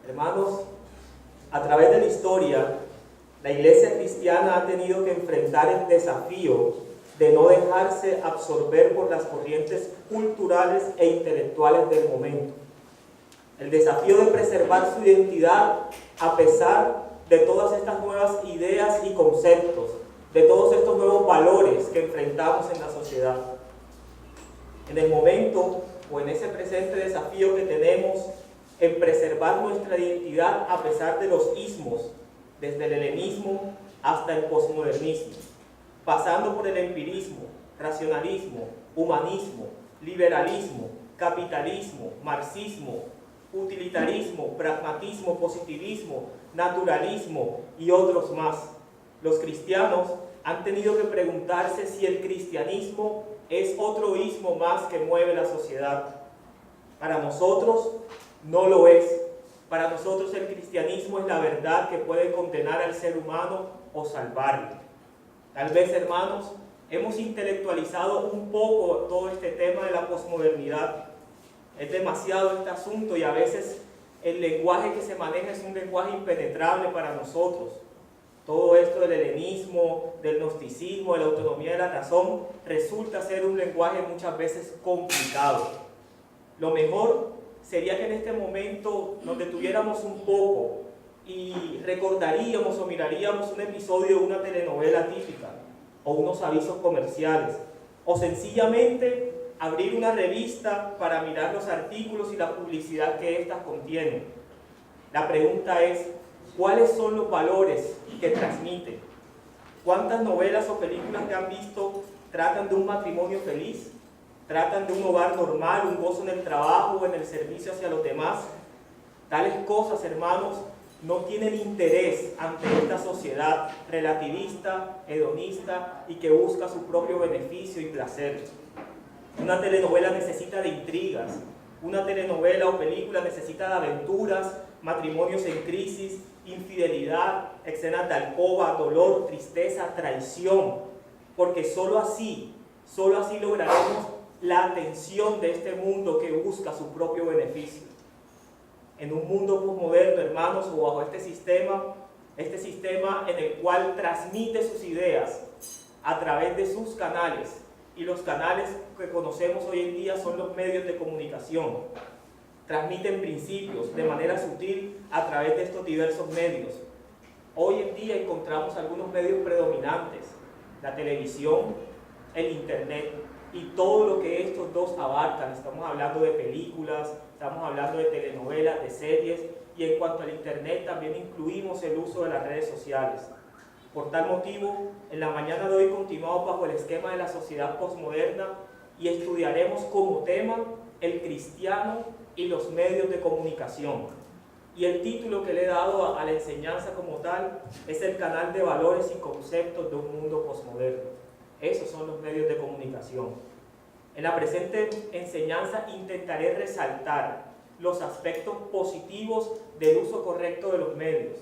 Hermanos, a través de la historia, la iglesia cristiana ha tenido que enfrentar el desafío de no dejarse absorber por las corrientes culturales e intelectuales del momento. El desafío de preservar su identidad a pesar de todas estas nuevas ideas y conceptos, de todos estos nuevos valores que enfrentamos en la sociedad. En el momento o en ese presente desafío que tenemos en preservar nuestra identidad a pesar de los ismos, desde el helenismo hasta el posmodernismo, pasando por el empirismo, racionalismo, humanismo, liberalismo, capitalismo, marxismo, utilitarismo, pragmatismo, positivismo, naturalismo y otros más. Los cristianos han tenido que preguntarse si el cristianismo es otro ismo más que mueve la sociedad. Para nosotros no lo es. Para nosotros el cristianismo es la verdad que puede condenar al ser humano o salvarlo. Tal vez, hermanos, hemos intelectualizado un poco todo este tema de la posmodernidad. Es demasiado este asunto y a veces el lenguaje que se maneja es un lenguaje impenetrable para nosotros. Todo esto del helenismo, del gnosticismo, de la autonomía de la razón, resulta ser un lenguaje muchas veces complicado. Lo mejor sería que en este momento nos detuviéramos un poco y recordaríamos o miraríamos un episodio de una telenovela típica o unos avisos comerciales o sencillamente abrir una revista para mirar los artículos y la publicidad que éstas contienen. La pregunta es, ¿cuáles son los valores que transmiten? ¿Cuántas novelas o películas que han visto tratan de un matrimonio feliz? ¿Tratan de un hogar normal, un gozo en el trabajo o en el servicio hacia los demás? Tales cosas, hermanos, no tienen interés ante esta sociedad relativista, hedonista y que busca su propio beneficio y placer. Una telenovela necesita de intrigas, una telenovela o película necesita de aventuras, matrimonios en crisis, infidelidad, escenas de alcoba, dolor, tristeza, traición, porque solo así lograremos la atención de este mundo que busca su propio beneficio. En un mundo posmoderno, hermanos, o bajo este sistema en el cual transmite sus ideas a través de sus canales, y los canales que conocemos hoy en día son los medios de comunicación. Transmiten principios de manera sutil a través de estos diversos medios. Hoy en día encontramos algunos medios predominantes: la televisión, el internet y todo lo que estos dos abarcan. Estamos hablando de películas, estamos hablando de telenovelas, de series, y en cuanto al internet también incluimos el uso de las redes sociales. Por tal motivo, en la mañana de hoy continuamos bajo el esquema de la sociedad posmoderna y estudiaremos como tema el cristiano y los medios de comunicación. Y el título que le he dado a la enseñanza como tal es el canal de valores y conceptos de un mundo posmoderno. Esos son los medios de comunicación. En la presente enseñanza intentaré resaltar los aspectos positivos del uso correcto de los medios,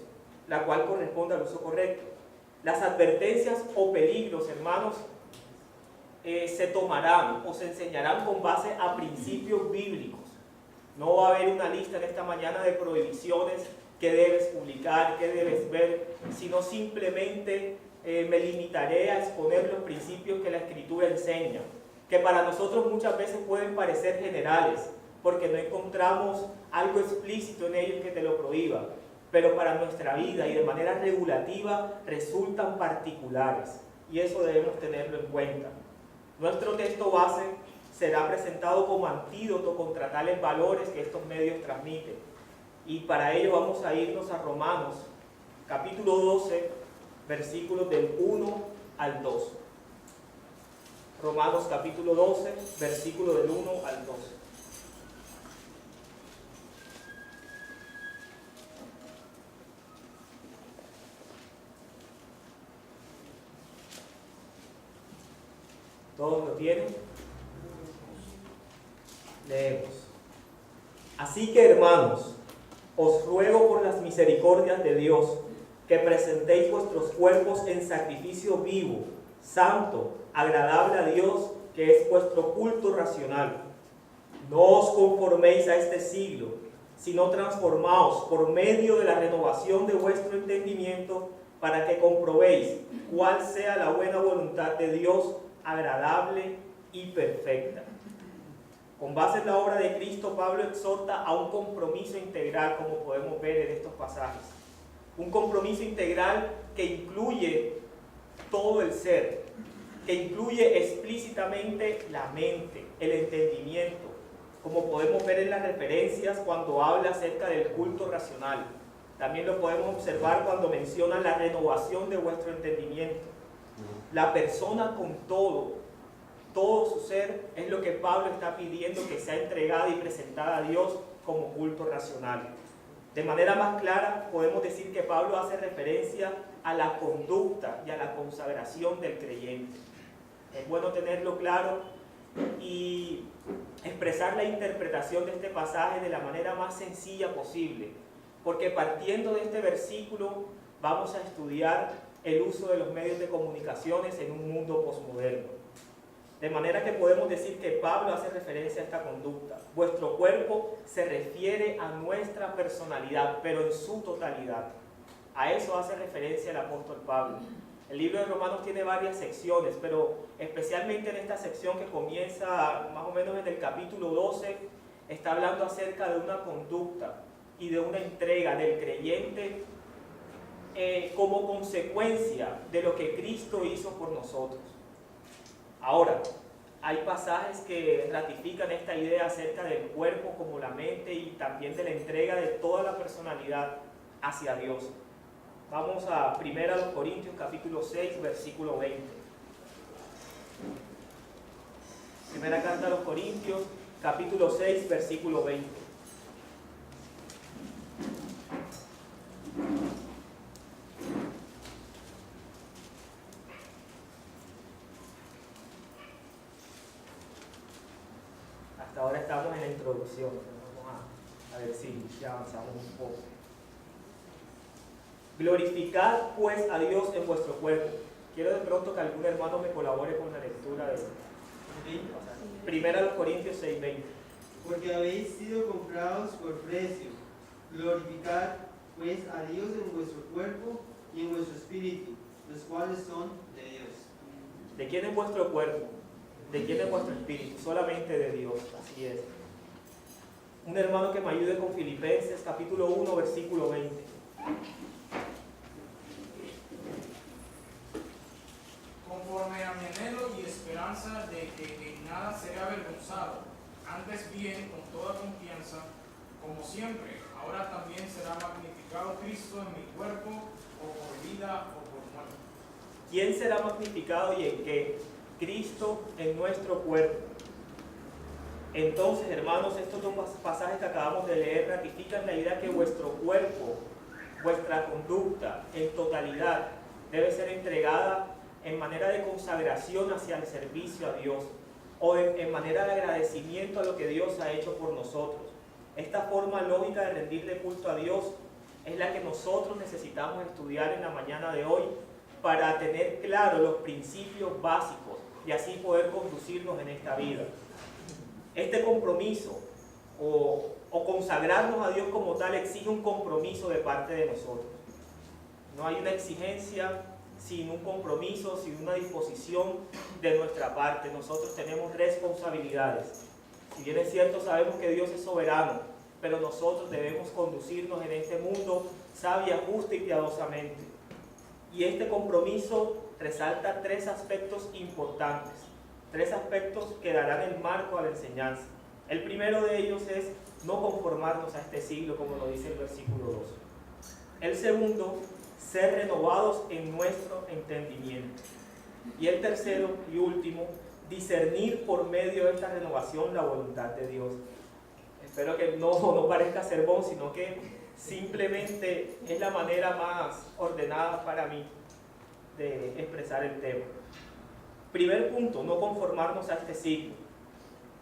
la cual corresponde al uso correcto. Las advertencias o peligros, hermanos, se tomarán o se enseñarán con base a principios bíblicos. No va a haber una lista en esta mañana de prohibiciones que debes publicar, que debes ver, sino simplemente me limitaré a exponer los principios que la Escritura enseña, que para nosotros muchas veces pueden parecer generales, porque no encontramos algo explícito en ellos que te lo prohíba, pero para nuestra vida y de manera regulativa resultan particulares, y eso debemos tenerlo en cuenta. Nuestro texto base será presentado como antídoto contra tales valores que estos medios transmiten, y para ello vamos a irnos a Romanos, capítulo 12, versículos del 1 al 2. Romanos capítulo 12, versículo del 1 al 2. ¿Todos lo tienen? Leemos. Así que, hermanos, os ruego por las misericordias de Dios que presentéis vuestros cuerpos en sacrificio vivo, santo, agradable a Dios, que es vuestro culto racional. No os conforméis a este siglo, sino transformaos por medio de la renovación de vuestro entendimiento, para que comprobéis cuál sea la buena voluntad de Dios, agradable y perfecta. Con base en la obra de Cristo, Pablo exhorta a un compromiso integral, como podemos ver en estos pasajes. Un compromiso integral que incluye todo el ser, que incluye explícitamente la mente, el entendimiento, como podemos ver en las referencias cuando habla acerca del culto racional. También lo podemos observar cuando menciona la renovación de vuestro entendimiento. La persona con todo su ser, es lo que Pablo está pidiendo que sea entregada y presentada a Dios como culto racional. De manera más clara, podemos decir que Pablo hace referencia a la conducta y a la consagración del creyente. Es bueno tenerlo claro y expresar la interpretación de este pasaje de la manera más sencilla posible, porque partiendo de este versículo vamos a estudiar el uso de los medios de comunicaciones en un mundo posmoderno. De manera que podemos decir que Pablo hace referencia a esta conducta. Vuestro cuerpo se refiere a nuestra personalidad, pero en su totalidad. A eso hace referencia el apóstol Pablo. El libro de Romanos tiene varias secciones, pero especialmente en esta sección que comienza más o menos en el capítulo 12, está hablando acerca de una conducta y de una entrega del creyente como consecuencia de lo que Cristo hizo por nosotros. Ahora, hay pasajes que ratifican esta idea acerca del cuerpo como la mente y también de la entrega de toda la personalidad hacia Dios. Vamos a 1 Corintios capítulo 6, versículo 20. Primera carta a los Corintios, capítulo 6, versículo 20. Hasta ahora estamos en la introducción. Vamos a ver si ya avanzamos un poco. Glorificad pues a Dios en vuestro cuerpo. Quiero de pronto que algún hermano me colabore con la lectura de Primera los Corintios 6:20. Porque habéis sido comprados por precio. Glorificad pues a Dios en vuestro cuerpo y en vuestro espíritu, los cuales son de Dios. ¿De quién es vuestro cuerpo? ¿De quién es vuestro espíritu? Solamente de Dios, así es. Un hermano que me ayude con Filipenses capítulo 1, versículo 20. Conforme a mi anhelo y esperanza de que en nada seré avergonzado, antes bien con toda confianza, como siempre, ahora también será magnificado Cristo en mi cuerpo, o por vida o por muerte. ¿Quién será magnificado y en qué? Cristo en nuestro cuerpo. Entonces, hermanos, estos dos pasajes que acabamos de leer ratifican la idea que vuestro cuerpo, vuestra conducta en totalidad debe ser entregada en manera de consagración hacia el servicio a Dios o en manera de agradecimiento a lo que Dios ha hecho por nosotros. Esta forma lógica de rendirle culto a Dios es la que nosotros necesitamos estudiar en la mañana de hoy para tener claros los principios básicos y así poder conducirnos en esta vida. Este compromiso o consagrarnos a Dios como tal exige un compromiso de parte de nosotros. No hay una exigencia sin un compromiso, sin una disposición de nuestra parte. Nosotros tenemos responsabilidades. Si bien es cierto, sabemos que Dios es soberano, pero nosotros debemos conducirnos en este mundo sabia, justa y piadosamente. Y este compromiso resalta tres aspectos importantes, tres aspectos que darán el marco a la enseñanza. El primero de ellos es no conformarnos a este siglo, como lo dice el versículo 2. El segundo, ser renovados en nuestro entendimiento. Y el tercero y último, discernir por medio de esta renovación la voluntad de Dios. Espero que no parezca sermón, sino que simplemente es la manera más ordenada para mí de expresar el tema. Primer punto, no conformarnos a este siglo.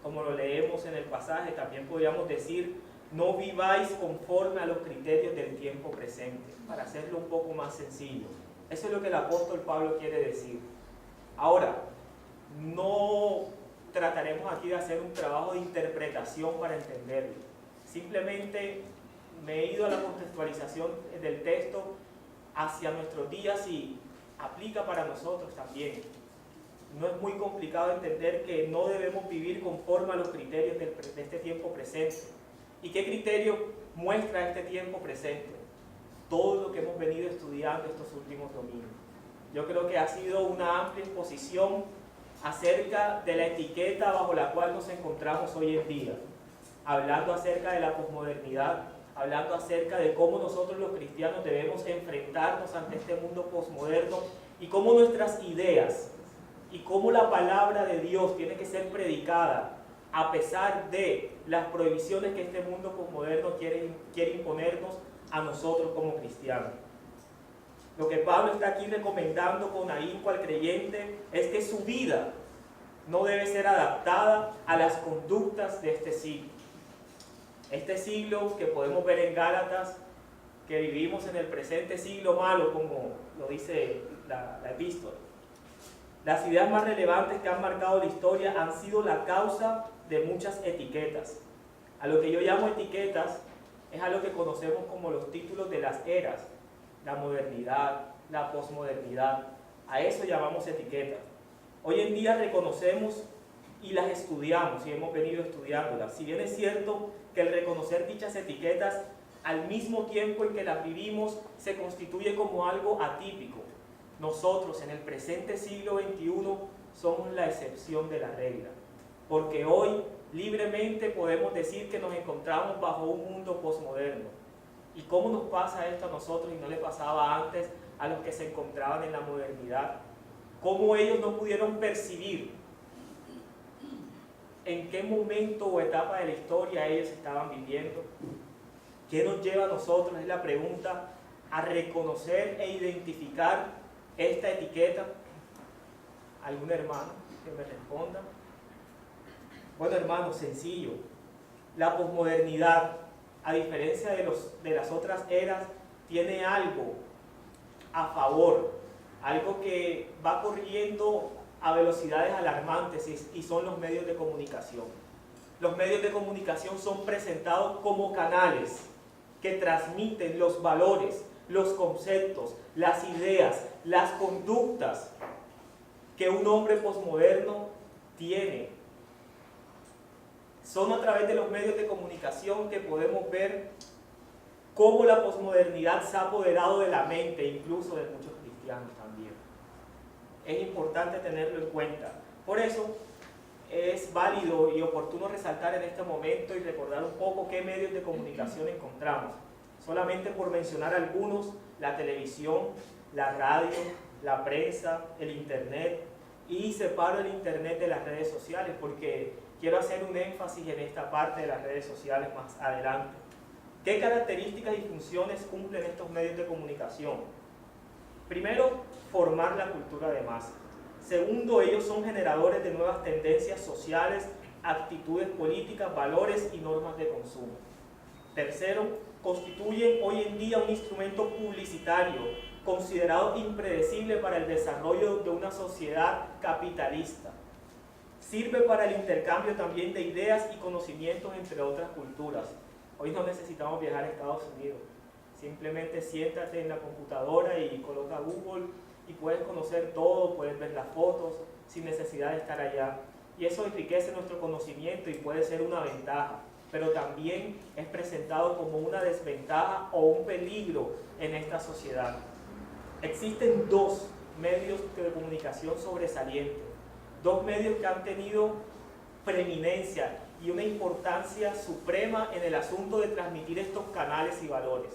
Como lo leemos en el pasaje, también podríamos decir, no viváis conforme a los criterios del tiempo presente, para hacerlo un poco más sencillo. Eso es lo que el apóstol Pablo quiere decir. Ahora, no trataremos aquí de hacer un trabajo de interpretación para entenderlo, Simplemente me he ido a la contextualización del texto hacia nuestros días y aplica para nosotros también. No es muy complicado entender que no debemos vivir conforme a los criterios de este tiempo presente. ¿Y qué criterio muestra este tiempo presente? Todo lo que hemos venido estudiando estos últimos domingos. Yo creo que ha sido una amplia exposición acerca de la etiqueta bajo la cual nos encontramos hoy en día, hablando acerca de la posmodernidad, hablando acerca de cómo nosotros los cristianos debemos enfrentarnos ante este mundo posmoderno y cómo nuestras ideas y cómo la palabra de Dios tiene que ser predicada a pesar de las prohibiciones que este mundo posmoderno quiere imponernos a nosotros como cristianos. Lo que Pablo está aquí recomendando con ahínco al creyente es que su vida no debe ser adaptada a las conductas de este siglo. Este siglo que podemos ver en Gálatas, que vivimos en el presente siglo malo, como lo dice la epístola. Las ideas más relevantes que han marcado la historia han sido la causa de muchas etiquetas. A lo que yo llamo etiquetas es a lo que conocemos como los títulos de las eras, la modernidad, la posmodernidad. A eso llamamos etiquetas. Hoy en día reconocemos y las estudiamos y hemos venido estudiándolas. Si bien es cierto que el reconocer dichas etiquetas al mismo tiempo en que las vivimos se constituye como algo atípico, nosotros en el presente siglo XXI somos la excepción de la regla, porque hoy libremente podemos decir que nos encontramos bajo un mundo posmoderno. ¿Y cómo nos pasa esto a nosotros y no le pasaba antes a los que se encontraban en la modernidad? ¿Cómo ellos no pudieron percibir en qué momento o etapa de la historia ellos estaban viviendo? ¿Qué nos lleva a nosotros? Es la pregunta, a reconocer e identificar esta etiqueta. ¿Algún hermano que me responda? Bueno, hermano, sencillo. La posmodernidad, a diferencia de las otras eras, tiene algo a favor, algo que va corriendo a velocidades alarmantes y son los medios de comunicación. Los medios de comunicación son presentados como canales que transmiten los valores, los conceptos, las ideas, las conductas que un hombre posmoderno tiene. Son a través de los medios de comunicación que podemos ver cómo la posmodernidad se ha apoderado de la mente, incluso de muchos cristianos también. Es importante tenerlo en cuenta. Por eso es válido y oportuno resaltar en este momento y recordar un poco qué medios de comunicación encontramos. Solamente por mencionar algunos: la televisión, la radio, la prensa, el internet, y separo el internet de las redes sociales porque quiero hacer un énfasis en esta parte de las redes sociales más adelante. ¿Qué características y funciones cumplen estos medios de comunicación? Primero, formar la cultura de masas. Segundo, ellos son generadores de nuevas tendencias sociales, actitudes políticas, valores y normas de consumo. Tercero, constituyen hoy en día un instrumento publicitario considerado impredecible para el desarrollo de una sociedad capitalista. Sirve para el intercambio también de ideas y conocimientos entre otras culturas. Hoy no necesitamos viajar a Estados Unidos. Simplemente siéntate en la computadora y coloca Google y puedes conocer todo, puedes ver las fotos sin necesidad de estar allá. Y eso enriquece nuestro conocimiento y puede ser una ventaja, pero también es presentado como una desventaja o un peligro en esta sociedad. Existen dos medios de comunicación sobresalientes, dos medios que han tenido preeminencia y una importancia suprema en el asunto de transmitir estos canales y valores,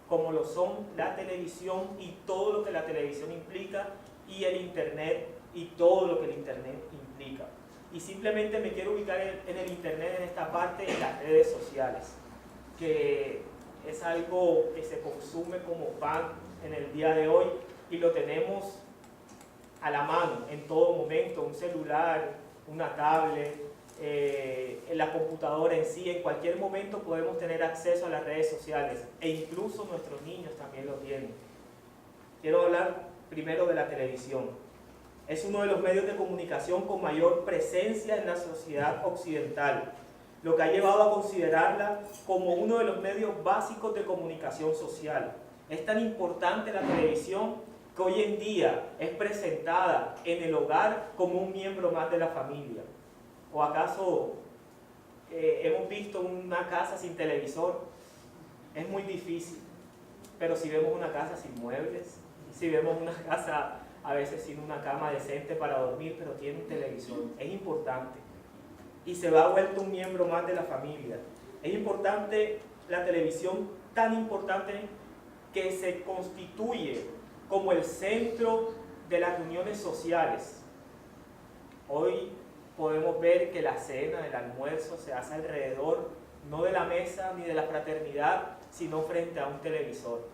como lo son la televisión y todo lo que la televisión implica, y el internet y todo lo que el internet implica. Y simplemente me quiero ubicar en el internet, en esta parte, en las redes sociales, que es algo que se consume como pan en el día de hoy y lo tenemos a la mano en todo momento: un celular, una tablet, en la computadora en sí. En cualquier momento podemos tener acceso a las redes sociales e incluso nuestros niños también lo tienen. Quiero hablar primero de la televisión. Es uno de los medios de comunicación con mayor presencia en la sociedad occidental. lo que ha llevado a considerarla como uno de los medios básicos de comunicación social. Es tan importante la televisión que hoy en día es presentada en el hogar como un miembro más de la familia. ¿O acaso hemos visto una casa sin televisor? Es muy difícil, pero si vemos una casa sin muebles, si vemos una casa a veces sin una cama decente para dormir, pero tiene un televisor, es importante. Y se va vuelto un miembro más de la familia. Es importante la televisión, tan importante que se constituye como el centro de las reuniones sociales. Hoy podemos ver que la cena, el almuerzo se hace alrededor, no de la mesa ni de la fraternidad, sino frente a un televisor.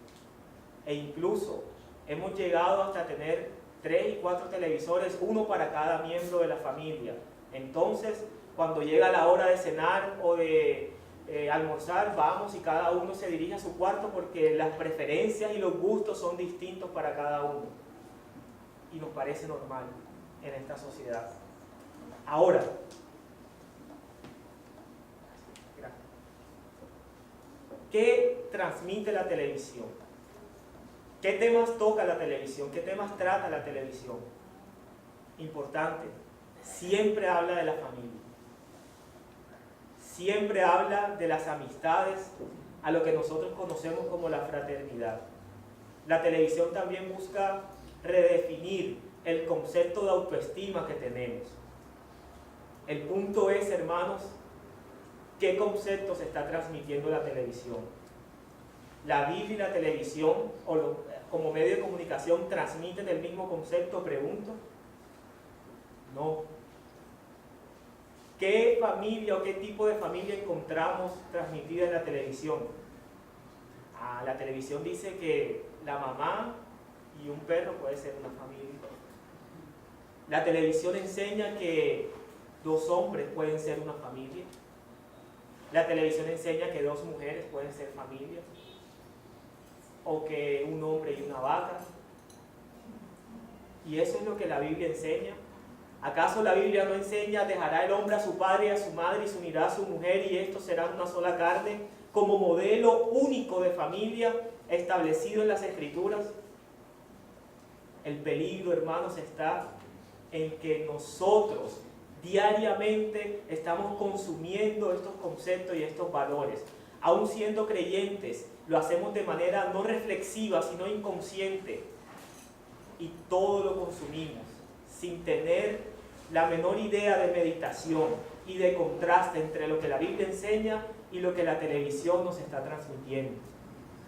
E incluso hemos llegado hasta tener 3 y 4 televisores, uno para cada miembro de la familia. Entonces, cuando llega la hora de cenar o de almorzar, vamos y cada uno se dirige a su cuarto porque las preferencias y los gustos son distintos para cada uno. Y nos parece normal en esta sociedad. Ahora, ¿qué transmite la televisión? ¿Qué temas toca la televisión? ¿Qué temas trata la televisión? Importante, siempre habla de la familia. Siempre habla de las amistades, a lo que nosotros conocemos como la fraternidad. La televisión también busca redefinir el concepto de autoestima que tenemos. El punto es, hermanos, ¿qué concepto se está transmitiendo la televisión? ¿La Biblia y la televisión como medio de comunicación transmiten el mismo concepto? Pregunto. No. ¿Qué familia o qué tipo de familia encontramos transmitida en la televisión? La televisión dice que la mamá y un perro puede ser una familia. La televisión enseña que 2 hombres pueden ser una familia. La televisión enseña que 2 mujeres pueden ser familia. O que un hombre y una vaca. Y eso es lo que la Biblia enseña. ¿Acaso la Biblia no enseña: dejará el hombre a su padre y a su madre y se unirá a su mujer y estos serán una sola carne, como modelo único de familia establecido en las Escrituras? El peligro, hermanos, está en que nosotros diariamente estamos consumiendo estos conceptos y estos valores. Aún siendo creyentes, lo hacemos de manera no reflexiva, sino inconsciente. Y todo lo consumimos sin tener la menor idea de meditación y de contraste entre lo que la Biblia enseña y lo que la televisión nos está transmitiendo.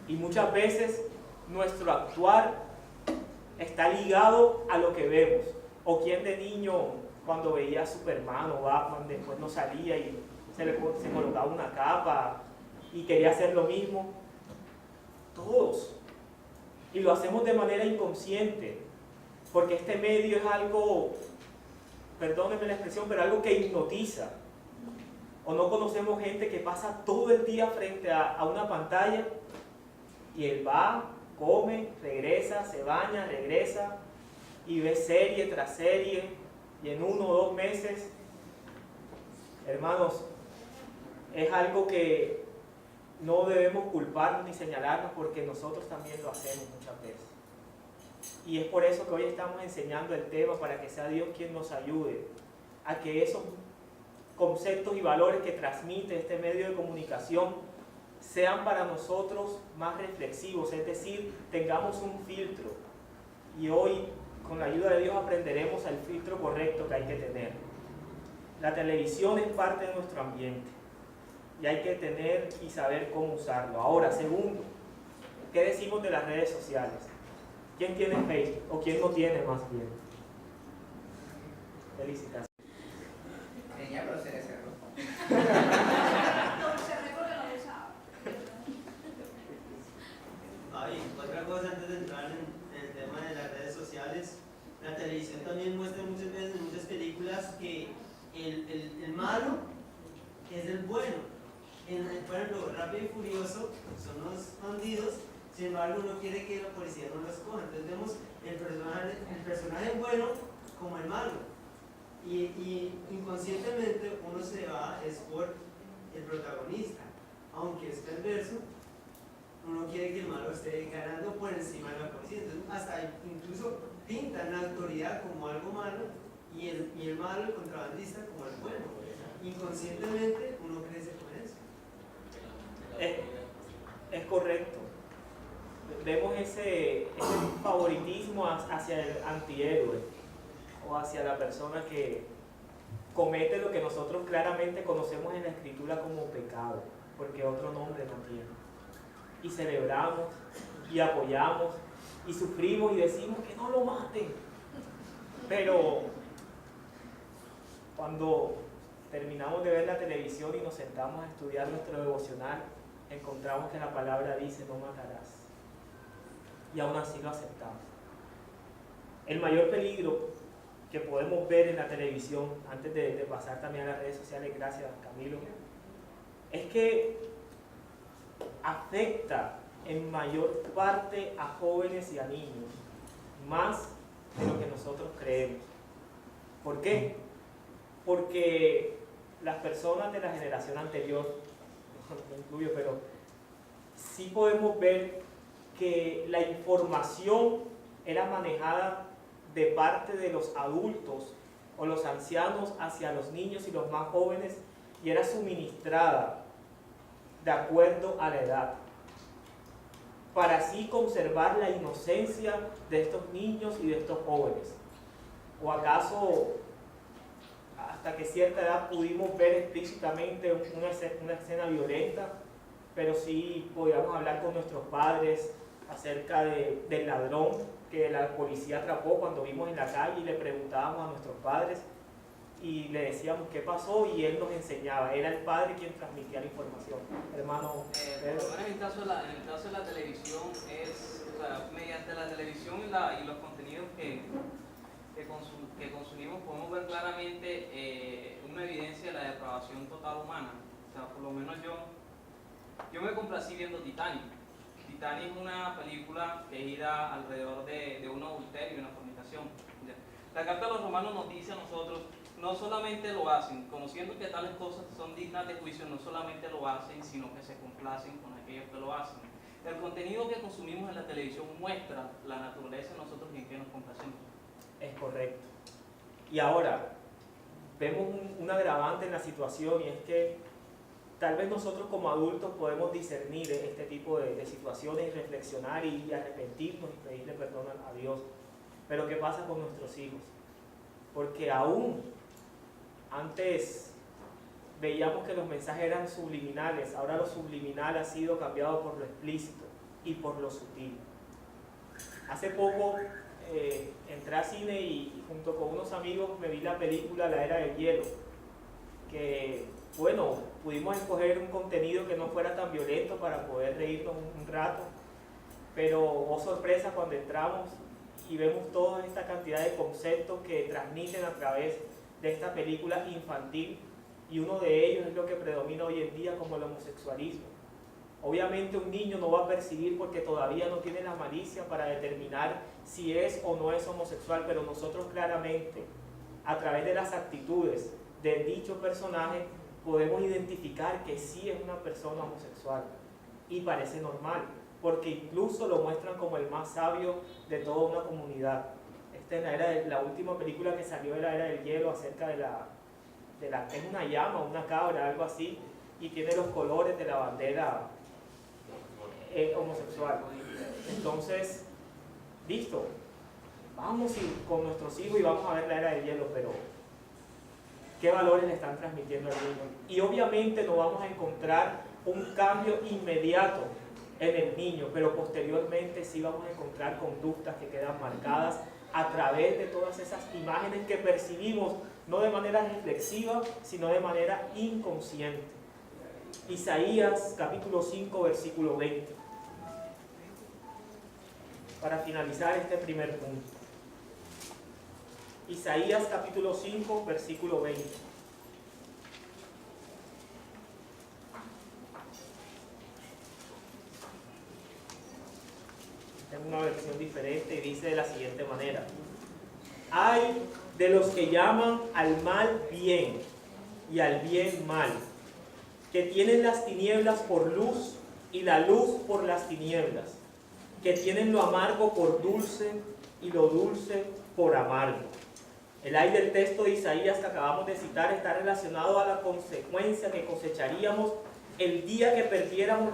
Y muchas veces nuestro actuar está ligado a lo que vemos. O quien de niño, cuando veía a Superman o Batman, después no salía y se colocaba una capa y quería hacer lo mismo. Todos. Y lo hacemos de manera inconsciente, porque este medio es algo, perdónenme la expresión, pero algo que hipnotiza. O no conocemos gente que pasa todo el día frente a una pantalla y él va, come, regresa, se baña, regresa y ve serie tras serie, y en 1 o 2 meses, hermanos, es algo que no debemos culparnos ni señalarnos, porque nosotros también lo hacemos muchas veces. Y es por eso que hoy estamos enseñando el tema, para que sea Dios quien nos ayude a que esos conceptos y valores que transmite este medio de comunicación sean para nosotros más reflexivos, es decir, tengamos un filtro. Y hoy, con la ayuda de Dios, aprenderemos el filtro correcto que hay que tener. La televisión es parte de nuestro ambiente y hay que tener y saber cómo usarlo. Ahora, segundo, ¿qué decimos de las redes sociales? ¿Quién tiene Facebook? ¿O quién no tiene, más bien? Felicitaciones. Ella pero se le cerró. Otra cosa antes de entrar en el tema de las redes sociales, la televisión también muestra muchas veces en muchas películas que el malo es el bueno. Por ejemplo, Rápido y Furioso son los bandidos, sin embargo uno quiere que la policía no los coja. Entonces vemos el personaje bueno como el malo. Y inconscientemente uno se va es por el protagonista. Aunque es perverso, uno quiere que el malo esté ganando por encima de la policía. Entonces, hasta incluso pintan la autoridad como algo malo y el malo, el contrabandista, como el bueno. Inconscientemente uno crece con eso. Es correcto. Vemos ese favoritismo hacia el antihéroe o hacia la persona que comete lo que nosotros claramente conocemos en la Escritura como pecado, porque otro nombre no tiene. Y celebramos, y apoyamos, y sufrimos y decimos que no lo maten. Pero cuando terminamos de ver la televisión y nos sentamos a estudiar nuestro devocional, encontramos que la palabra dice no matarás. Y aún así lo aceptamos. El mayor peligro que podemos ver en la televisión, antes de pasar también a las redes sociales, gracias Camilo, es que afecta en mayor parte a jóvenes y a niños, más de lo que nosotros creemos. ¿Por qué? Porque las personas de la generación anterior, no me incluyo, pero sí podemos ver que la información era manejada de parte de los adultos o los ancianos hacia los niños y los más jóvenes y era suministrada de acuerdo a la edad, para así conservar la inocencia de estos niños y de estos jóvenes. ¿O acaso hasta que cierta edad pudimos ver explícitamente una escena violenta, pero sí podíamos hablar con nuestros padres acerca del ladrón que la policía atrapó cuando vimos en la calle y le preguntábamos a nuestros padres y le decíamos qué pasó y él nos enseñaba, era el padre quien transmitía la información. Hermano, por lo menos en el caso de la televisión es, o sea, mediante la televisión y los contenidos que consumimos podemos ver claramente una evidencia de la depravación total humana. O sea, por lo menos yo me complací viendo Titanic. Titanic es una película que gira alrededor de un adulterio y una fornicación. La carta de los Romanos nos dice a nosotros, no solamente lo hacen, conociendo que tales cosas son dignas de juicio, no solamente lo hacen, sino que se complacen con aquellos que lo hacen. El contenido que consumimos en la televisión muestra la naturaleza de nosotros y en qué nos complacemos. es correcto. Y ahora, vemos un agravante en la situación y es que tal vez nosotros como adultos podemos discernir este tipo de situaciones y reflexionar y arrepentirnos y pedirle perdón a Dios. Pero ¿qué pasa con nuestros hijos? Porque aún antes veíamos que los mensajes eran subliminales, ahora lo subliminal ha sido cambiado por lo explícito y por lo sutil. Hace poco entré al cine y junto con unos amigos me vi la película La Era del Hielo, que bueno, pudimos escoger un contenido que no fuera tan violento para poder reírnos un rato, pero oh sorpresa cuando entramos y vemos toda esta cantidad de conceptos que transmiten a través de esta película infantil, y uno de ellos es lo que predomina hoy en día como el homosexualismo. Obviamente un niño no va a percibir porque todavía no tiene la malicia para determinar si es o no es homosexual, pero nosotros claramente, a través de las actitudes de dicho personaje, podemos identificar que sí es una persona homosexual y parece normal, porque incluso lo muestran como el más sabio de toda una comunidad. Esta es la última película que salió de La Era del Hielo acerca de es una llama, una cabra, algo así, y tiene los colores de la bandera homosexual. Entonces, listo, vamos con nuestros hijos y vamos a ver La Era del Hielo, pero ¿qué valores le están transmitiendo al niño? Y obviamente no vamos a encontrar un cambio inmediato en el niño, pero posteriormente sí vamos a encontrar conductas que quedan marcadas a través de todas esas imágenes que percibimos no de manera reflexiva, sino de manera inconsciente. Isaías capítulo 5, versículo 20. Para finalizar este primer punto. Isaías capítulo 5, versículo 20. Tengo una versión diferente y dice de la siguiente manera: ay de los que llaman al mal bien y al bien mal, que tienen las tinieblas por luz y la luz por las tinieblas, que tienen lo amargo por dulce y lo dulce por amargo. El ay del texto de Isaías que acabamos de citar está relacionado a la consecuencia que cosecharíamos el día que perdiéramos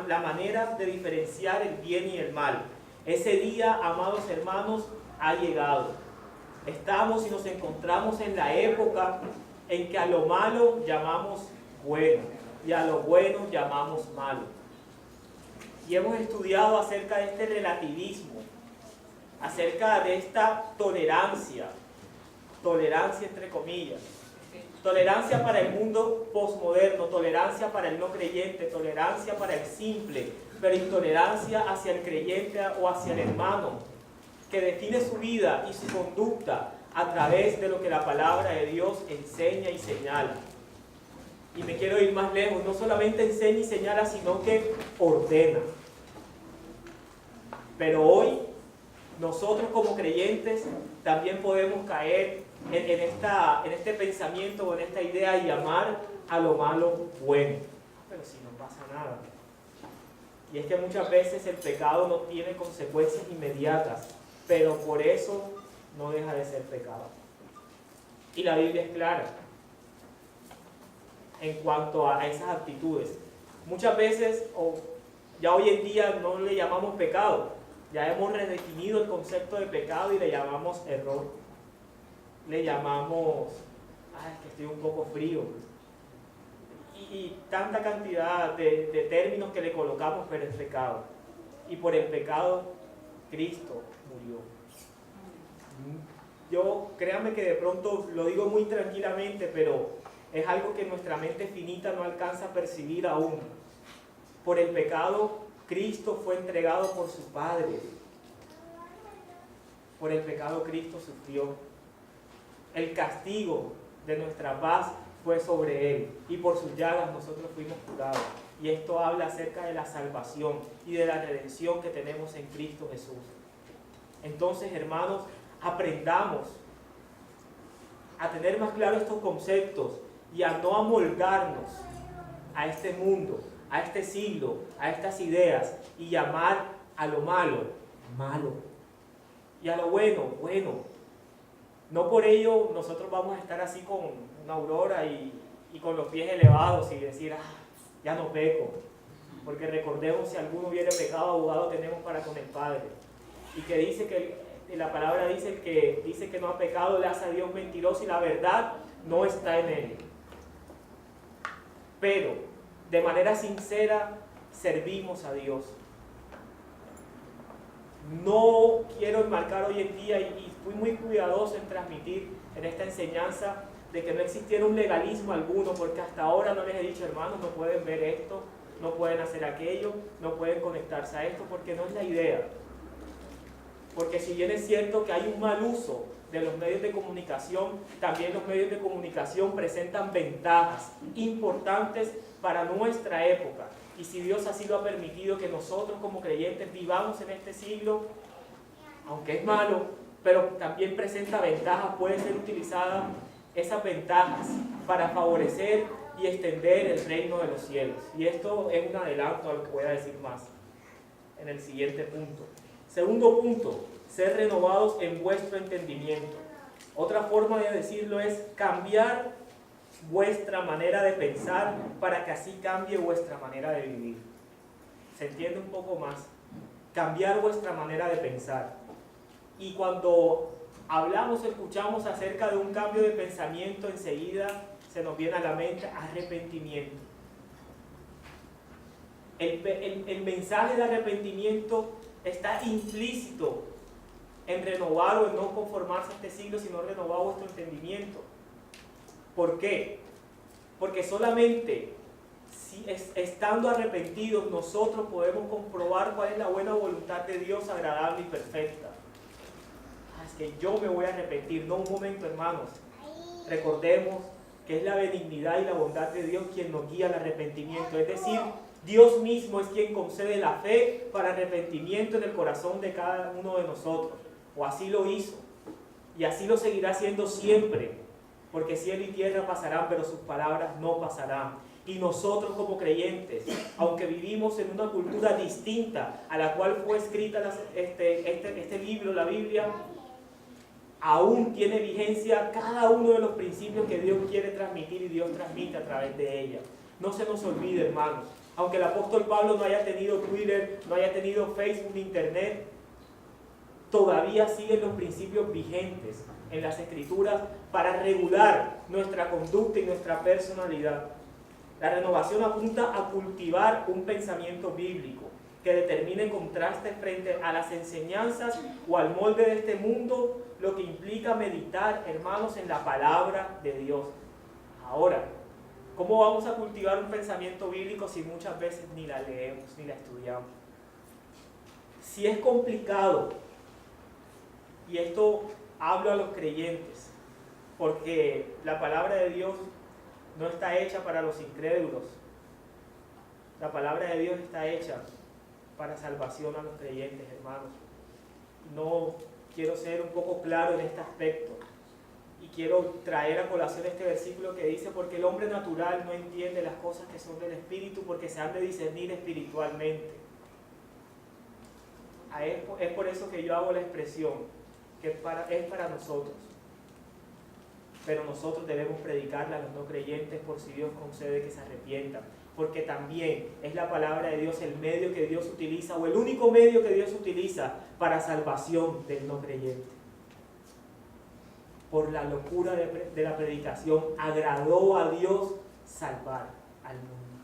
la manera de diferenciar el bien y el mal. Ese día, amados hermanos, ha llegado. Estamos y nos encontramos en la época en que a lo malo llamamos bueno y a lo bueno llamamos malo. Y hemos estudiado acerca de este relativismo, acerca de esta tolerancia entre comillas, tolerancia para el mundo posmoderno, tolerancia para el no creyente, tolerancia para el simple, pero intolerancia hacia el creyente o hacia el hermano, que define su vida y su conducta a través de lo que la palabra de Dios enseña y señala. Y me quiero ir más lejos, no solamente enseña y señala, sino que ordena. Pero hoy, nosotros como creyentes también podemos caer en este pensamiento o en esta idea de llamar a lo malo bueno. Pero si no pasa nada. Y es que muchas veces el pecado no tiene consecuencias inmediatas, pero por eso no deja de ser pecado. Y la Biblia es clara en cuanto a esas actitudes. Muchas veces, o ya hoy en día, no le llamamos pecado. Ya hemos redefinido el concepto de pecado y le llamamos error. Le llamamos, es que estoy un poco frío. Y tanta cantidad de términos que le colocamos, pero es pecado. Y por el pecado, Cristo murió. Yo, créanme que de pronto lo digo muy tranquilamente, pero es algo que nuestra mente finita no alcanza a percibir aún. Por el pecado, Cristo fue entregado por su Padre. Por el pecado, Cristo sufrió. El castigo de nuestra paz fue sobre Él, y por sus llagas nosotros fuimos curados. Y esto habla acerca de la salvación y de la redención que tenemos en Cristo Jesús. Entonces, hermanos, aprendamos a tener más claros estos conceptos y a no amoldarnos a este mundo, a este siglo, a estas ideas, y llamar a lo malo, malo, y a lo bueno, bueno. No por ello nosotros vamos a estar así con una aurora y con los pies elevados y decir, ya no peco. Porque recordemos, si alguno hubiera pecado, abogado tenemos para con el Padre. Y que dice que la palabra dice, el que dice que no ha pecado le hace a Dios mentiroso y la verdad no está en él. Pero de manera sincera servimos a Dios. No quiero enmarcar hoy en día, y fui muy cuidadoso en transmitir en esta enseñanza, de que no existiera un legalismo alguno, porque hasta ahora no les he dicho, hermanos, no pueden ver esto, no pueden hacer aquello, no pueden conectarse a esto, porque no es la idea. Porque si bien es cierto que hay un mal uso de los medios de comunicación, también los medios de comunicación presentan ventajas importantes para nuestra época. Y si Dios así lo ha permitido, que nosotros como creyentes vivamos en este siglo, aunque es malo, pero también presenta ventajas, pueden ser utilizadas esas ventajas para favorecer y extender el reino de los cielos. Y esto es un adelanto a lo que voy a decir más en el siguiente punto. Segundo punto, ser renovados en vuestro entendimiento. Otra forma de decirlo es cambiar vuestra manera de pensar para que así cambie vuestra manera de vivir. ¿Se entiende un poco más? Cambiar vuestra manera de pensar. Y cuando hablamos, escuchamos acerca de un cambio de pensamiento, enseguida se nos viene a la mente arrepentimiento. El mensaje de arrepentimiento está implícito en renovar o en no conformarse a este siglo, sino renovar vuestro entendimiento. ¿Por qué? Porque solamente estando arrepentidos nosotros podemos comprobar cuál es la buena voluntad de Dios, agradable y perfecta. Es que yo me voy a arrepentir. No, un momento, hermanos. Recordemos que es la benignidad y la bondad de Dios quien nos guía al arrepentimiento. Es decir, Dios mismo es quien concede la fe para arrepentimiento en el corazón de cada uno de nosotros. O así lo hizo. Y así lo seguirá haciendo siempre. Porque cielo y tierra pasarán, pero sus palabras no pasarán. Y nosotros como creyentes, aunque vivimos en una cultura distinta a la cual fue escrita este libro, la Biblia, aún tiene vigencia cada uno de los principios que Dios quiere transmitir y Dios transmite a través de ella. No se nos olvide, hermanos, aunque el apóstol Pablo no haya tenido Twitter, no haya tenido Facebook ni Internet, todavía siguen los principios vigentes en las Escrituras para regular nuestra conducta y nuestra personalidad. La renovación apunta a cultivar un pensamiento bíblico que determine contraste frente a las enseñanzas o al molde de este mundo, lo que implica meditar, hermanos, en la palabra de Dios. Ahora, ¿cómo vamos a cultivar un pensamiento bíblico si muchas veces ni la leemos ni la estudiamos? Si es complicado, y esto hablo a los creyentes, porque la palabra de Dios no está hecha para los incrédulos. La palabra de Dios está hecha para salvación a los creyentes, hermanos. No quiero ser un poco claro en este aspecto y quiero traer a colación este versículo que dice: porque el hombre natural no entiende las cosas que son del Espíritu, porque se han de discernir espiritualmente. Es por eso que yo hago la expresión que es para nosotros. Pero nosotros debemos predicarla a los no creyentes por si Dios concede que se arrepientan. Porque también es la palabra de Dios el medio que Dios utiliza, o el único medio que Dios utiliza para salvación del no creyente. Por la locura de la predicación, agradó a Dios salvar al mundo.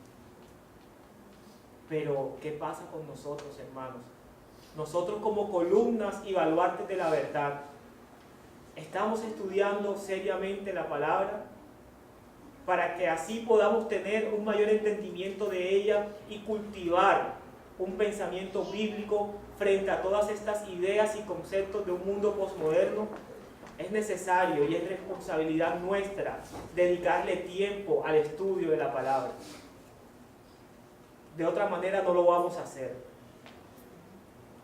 Pero, ¿qué pasa con nosotros, hermanos? Nosotros como columnas y baluartes de la verdad, ¿estamos estudiando seriamente la palabra para que así podamos tener un mayor entendimiento de ella y cultivar un pensamiento bíblico frente a todas estas ideas y conceptos de un mundo posmoderno? Es necesario y es responsabilidad nuestra dedicarle tiempo al estudio de la palabra. De otra manera no lo vamos a hacer.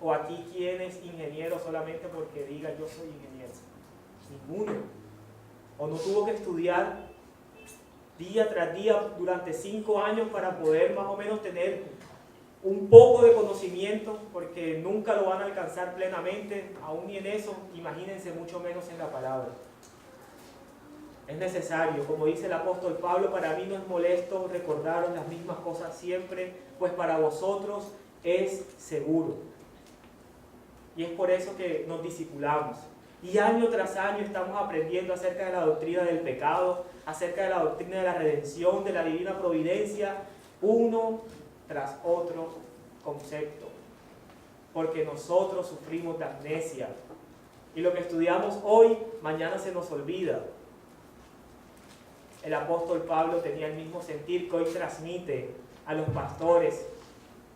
O aquí, ¿quién es ingeniero solamente porque diga yo soy ingeniero? Ninguno. O no tuvo que estudiar día tras día durante 5 años para poder más o menos tener un poco de conocimiento, porque nunca lo van a alcanzar plenamente, aún ni en eso, imagínense mucho menos en la palabra. Es necesario, como dice el apóstol Pablo: para mí no es molesto recordaros las mismas cosas siempre, pues para vosotros es seguro. Y es por eso que nos discipulamos. Y año tras año estamos aprendiendo acerca de la doctrina del pecado, acerca de la doctrina de la redención, de la divina providencia, uno tras otro concepto. Porque nosotros sufrimos de amnesia. Y lo que estudiamos hoy, mañana se nos olvida. El apóstol Pablo tenía el mismo sentir que hoy transmite a los pastores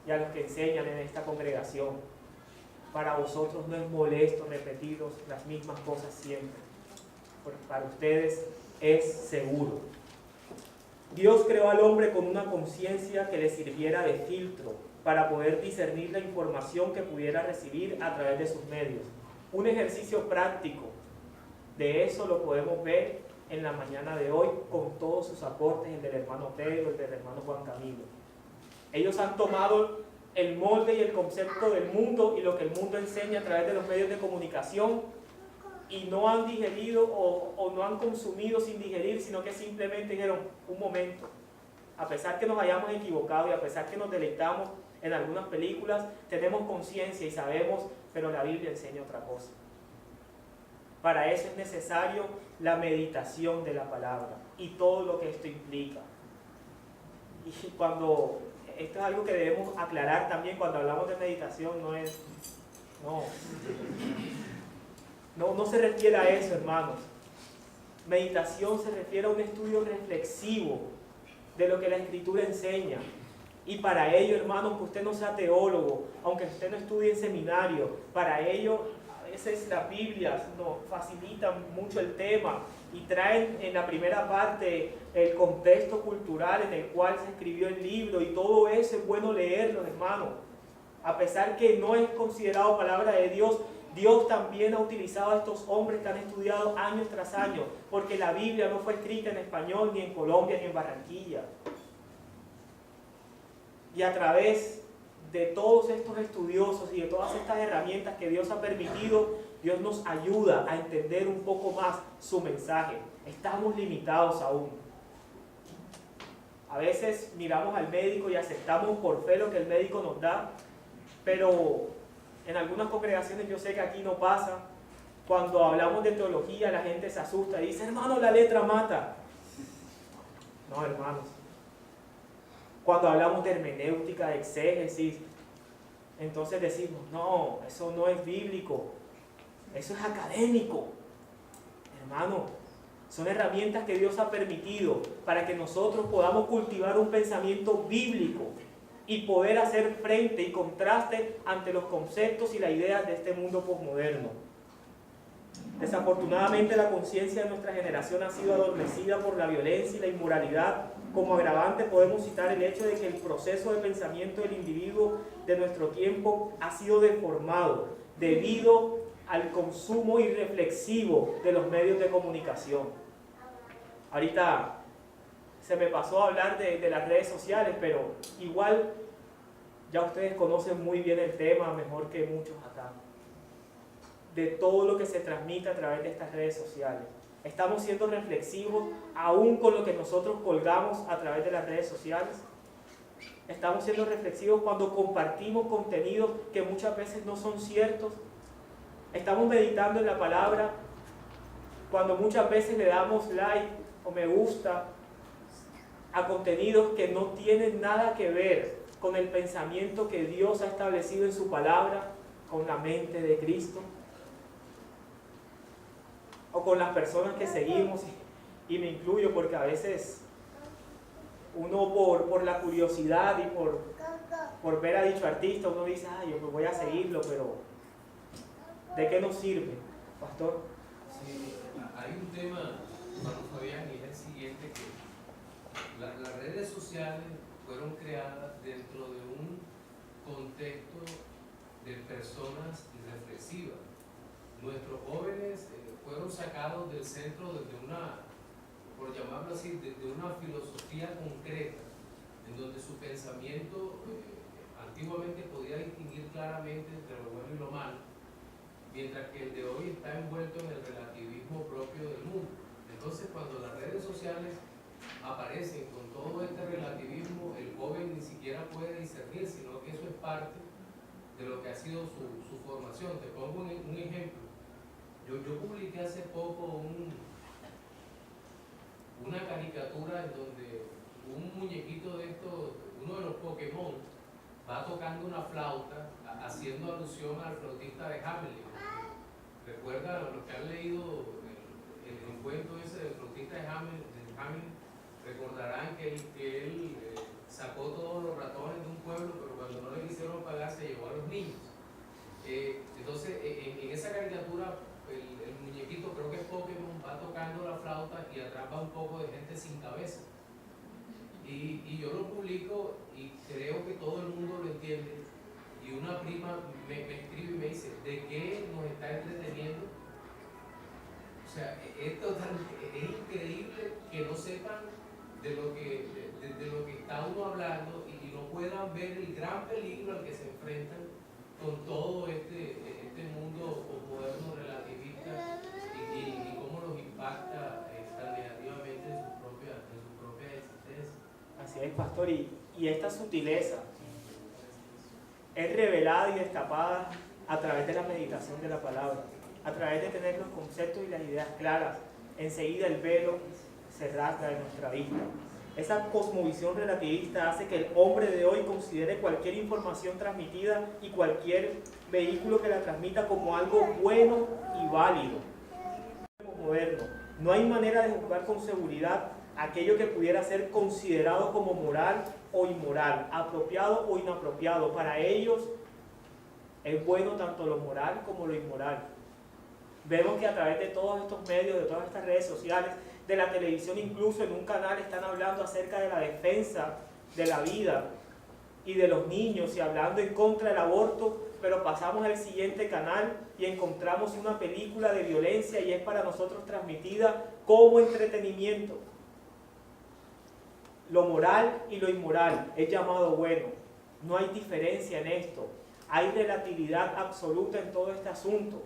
y a los que enseñan en esta congregación. Para vosotros no es molesto repetiros las mismas cosas siempre, porque para ustedes es seguro. Dios creó al hombre con una conciencia que le sirviera de filtro para poder discernir la información que pudiera recibir a través de sus medios. Un ejercicio práctico de eso lo podemos ver en la mañana de hoy con todos sus aportes, el del hermano Pedro, el del hermano Juan Camilo. Ellos han tomado el molde y el concepto del mundo y lo que el mundo enseña a través de los medios de comunicación y no han digerido o no han consumido sin digerir, sino que simplemente dijeron: un momento, a pesar que nos hayamos equivocado y a pesar que nos deleitamos en algunas películas, tenemos conciencia y sabemos, pero la Biblia enseña otra cosa. Para eso es necesario la meditación de la palabra y todo lo que esto implica. Y esto es algo que debemos aclarar también cuando hablamos de meditación, no se refiere a eso, hermanos. Meditación se refiere a un estudio reflexivo de lo que la Escritura enseña. Y para ello, hermanos, que usted no sea teólogo, aunque usted no estudie en seminario, para ello a veces las Biblias nos facilitan mucho el tema y traen en la primera parte el contexto cultural en el cual se escribió el libro, y todo eso es bueno leerlo, hermanos. A pesar que no es considerado palabra de Dios, Dios también ha utilizado a estos hombres que han estudiado años tras años, porque la Biblia no fue escrita en español, ni en Colombia, ni en Barranquilla. Y a través de todos estos estudiosos y de todas estas herramientas que Dios ha permitido, Dios nos ayuda a entender un poco más su mensaje. Estamos limitados aún. A veces miramos al médico y aceptamos por fe lo que el médico nos da, pero en algunas congregaciones, yo sé que aquí no pasa, cuando hablamos de teología la gente se asusta y dice, hermano, la letra mata. No, hermanos. Cuando hablamos de hermenéutica, de exégesis, entonces decimos, no, eso no es bíblico, eso es académico. Hermano, son herramientas que Dios ha permitido para que nosotros podamos cultivar un pensamiento bíblico y poder hacer frente y contraste ante los conceptos y las ideas de este mundo posmoderno. Desafortunadamente, la conciencia de nuestra generación ha sido adormecida por la violencia y la inmoralidad. Como agravante podemos citar el hecho de que el proceso de pensamiento del individuo de nuestro tiempo ha sido deformado debido al consumo irreflexivo de los medios de comunicación. Ahorita se me pasó a hablar de las redes sociales, pero igual ya ustedes conocen muy bien el tema, mejor que muchos acá, de todo lo que se transmite a través de estas redes sociales. ¿Estamos siendo reflexivos aún con lo que nosotros colgamos a través de las redes sociales? ¿Estamos siendo reflexivos cuando compartimos contenidos que muchas veces no son ciertos? ¿Estamos meditando en la palabra cuando muchas veces le damos like o me gusta a contenidos que no tienen nada que ver con el pensamiento que Dios ha establecido en su palabra, con la mente de Cristo? O con las personas que seguimos, y me incluyo porque a veces uno por la curiosidad y por ver a dicho artista, uno dice, yo me voy a seguirlo, pero ¿de qué nos sirve, pastor? Sí, hay un tema, Juan Fabián, y es el siguiente, que las redes sociales fueron creadas dentro de un contexto de personas irreflexivas. Nuestros jóvenes fueron sacados del centro desde una, por llamarlo así, de una filosofía concreta, en donde su pensamiento antiguamente podía distinguir claramente entre lo bueno y lo malo, mientras que el de hoy está envuelto en el relativismo propio del mundo. Entonces, cuando las redes sociales aparecen con todo este relativismo, el joven ni siquiera puede discernir, sino que eso es parte de lo que ha sido su formación. Te pongo un ejemplo. Yo publiqué hace poco una caricatura en donde un muñequito de estos, uno de los Pokémon, va tocando una flauta haciendo alusión al flautista de Hamelin. ¿Recuerda los que han leído el cuento ese del flautista de Hamelin? Recordarán que él sacó todos los ratones de un pueblo, pero cuando no le quisieron pagar se llevó a los niños. Entonces, en esa caricatura, el muñequito, creo que es Pokémon, va tocando la flauta y atrás va un poco de gente sin cabeza. Y yo lo publico y creo que todo el mundo lo entiende. Y una prima me escribe y me dice, ¿de qué nos está entreteniendo? O sea, es increíble que no sepan de lo que está uno hablando y no puedan ver el gran peligro al que se enfrentan con todo este mundo moderno relativista y cómo los impacta tan negativamente en su propia existencia. Así es, pastor, y esta sutileza es revelada y destapada a través de la meditación de la palabra, a través de tener los conceptos y las ideas claras. Enseguida el velo se rasga de nuestra vista. Esa cosmovisión relativista hace que el hombre de hoy considere cualquier información transmitida y cualquier vehículo que la transmita como algo bueno y válido. Moderno. No hay manera de juzgar con seguridad aquello que pudiera ser considerado como moral o inmoral, apropiado o inapropiado. Para ellos es bueno tanto lo moral como lo inmoral. Vemos que a través de todos estos medios, de todas estas redes sociales, de la televisión, incluso en un canal están hablando acerca de la defensa de la vida y de los niños y hablando en contra del aborto, pero pasamos al siguiente canal y encontramos una película de violencia y es para nosotros transmitida como entretenimiento. Lo moral y lo inmoral es llamado bueno. No hay diferencia en esto. Hay relatividad absoluta en todo este asunto.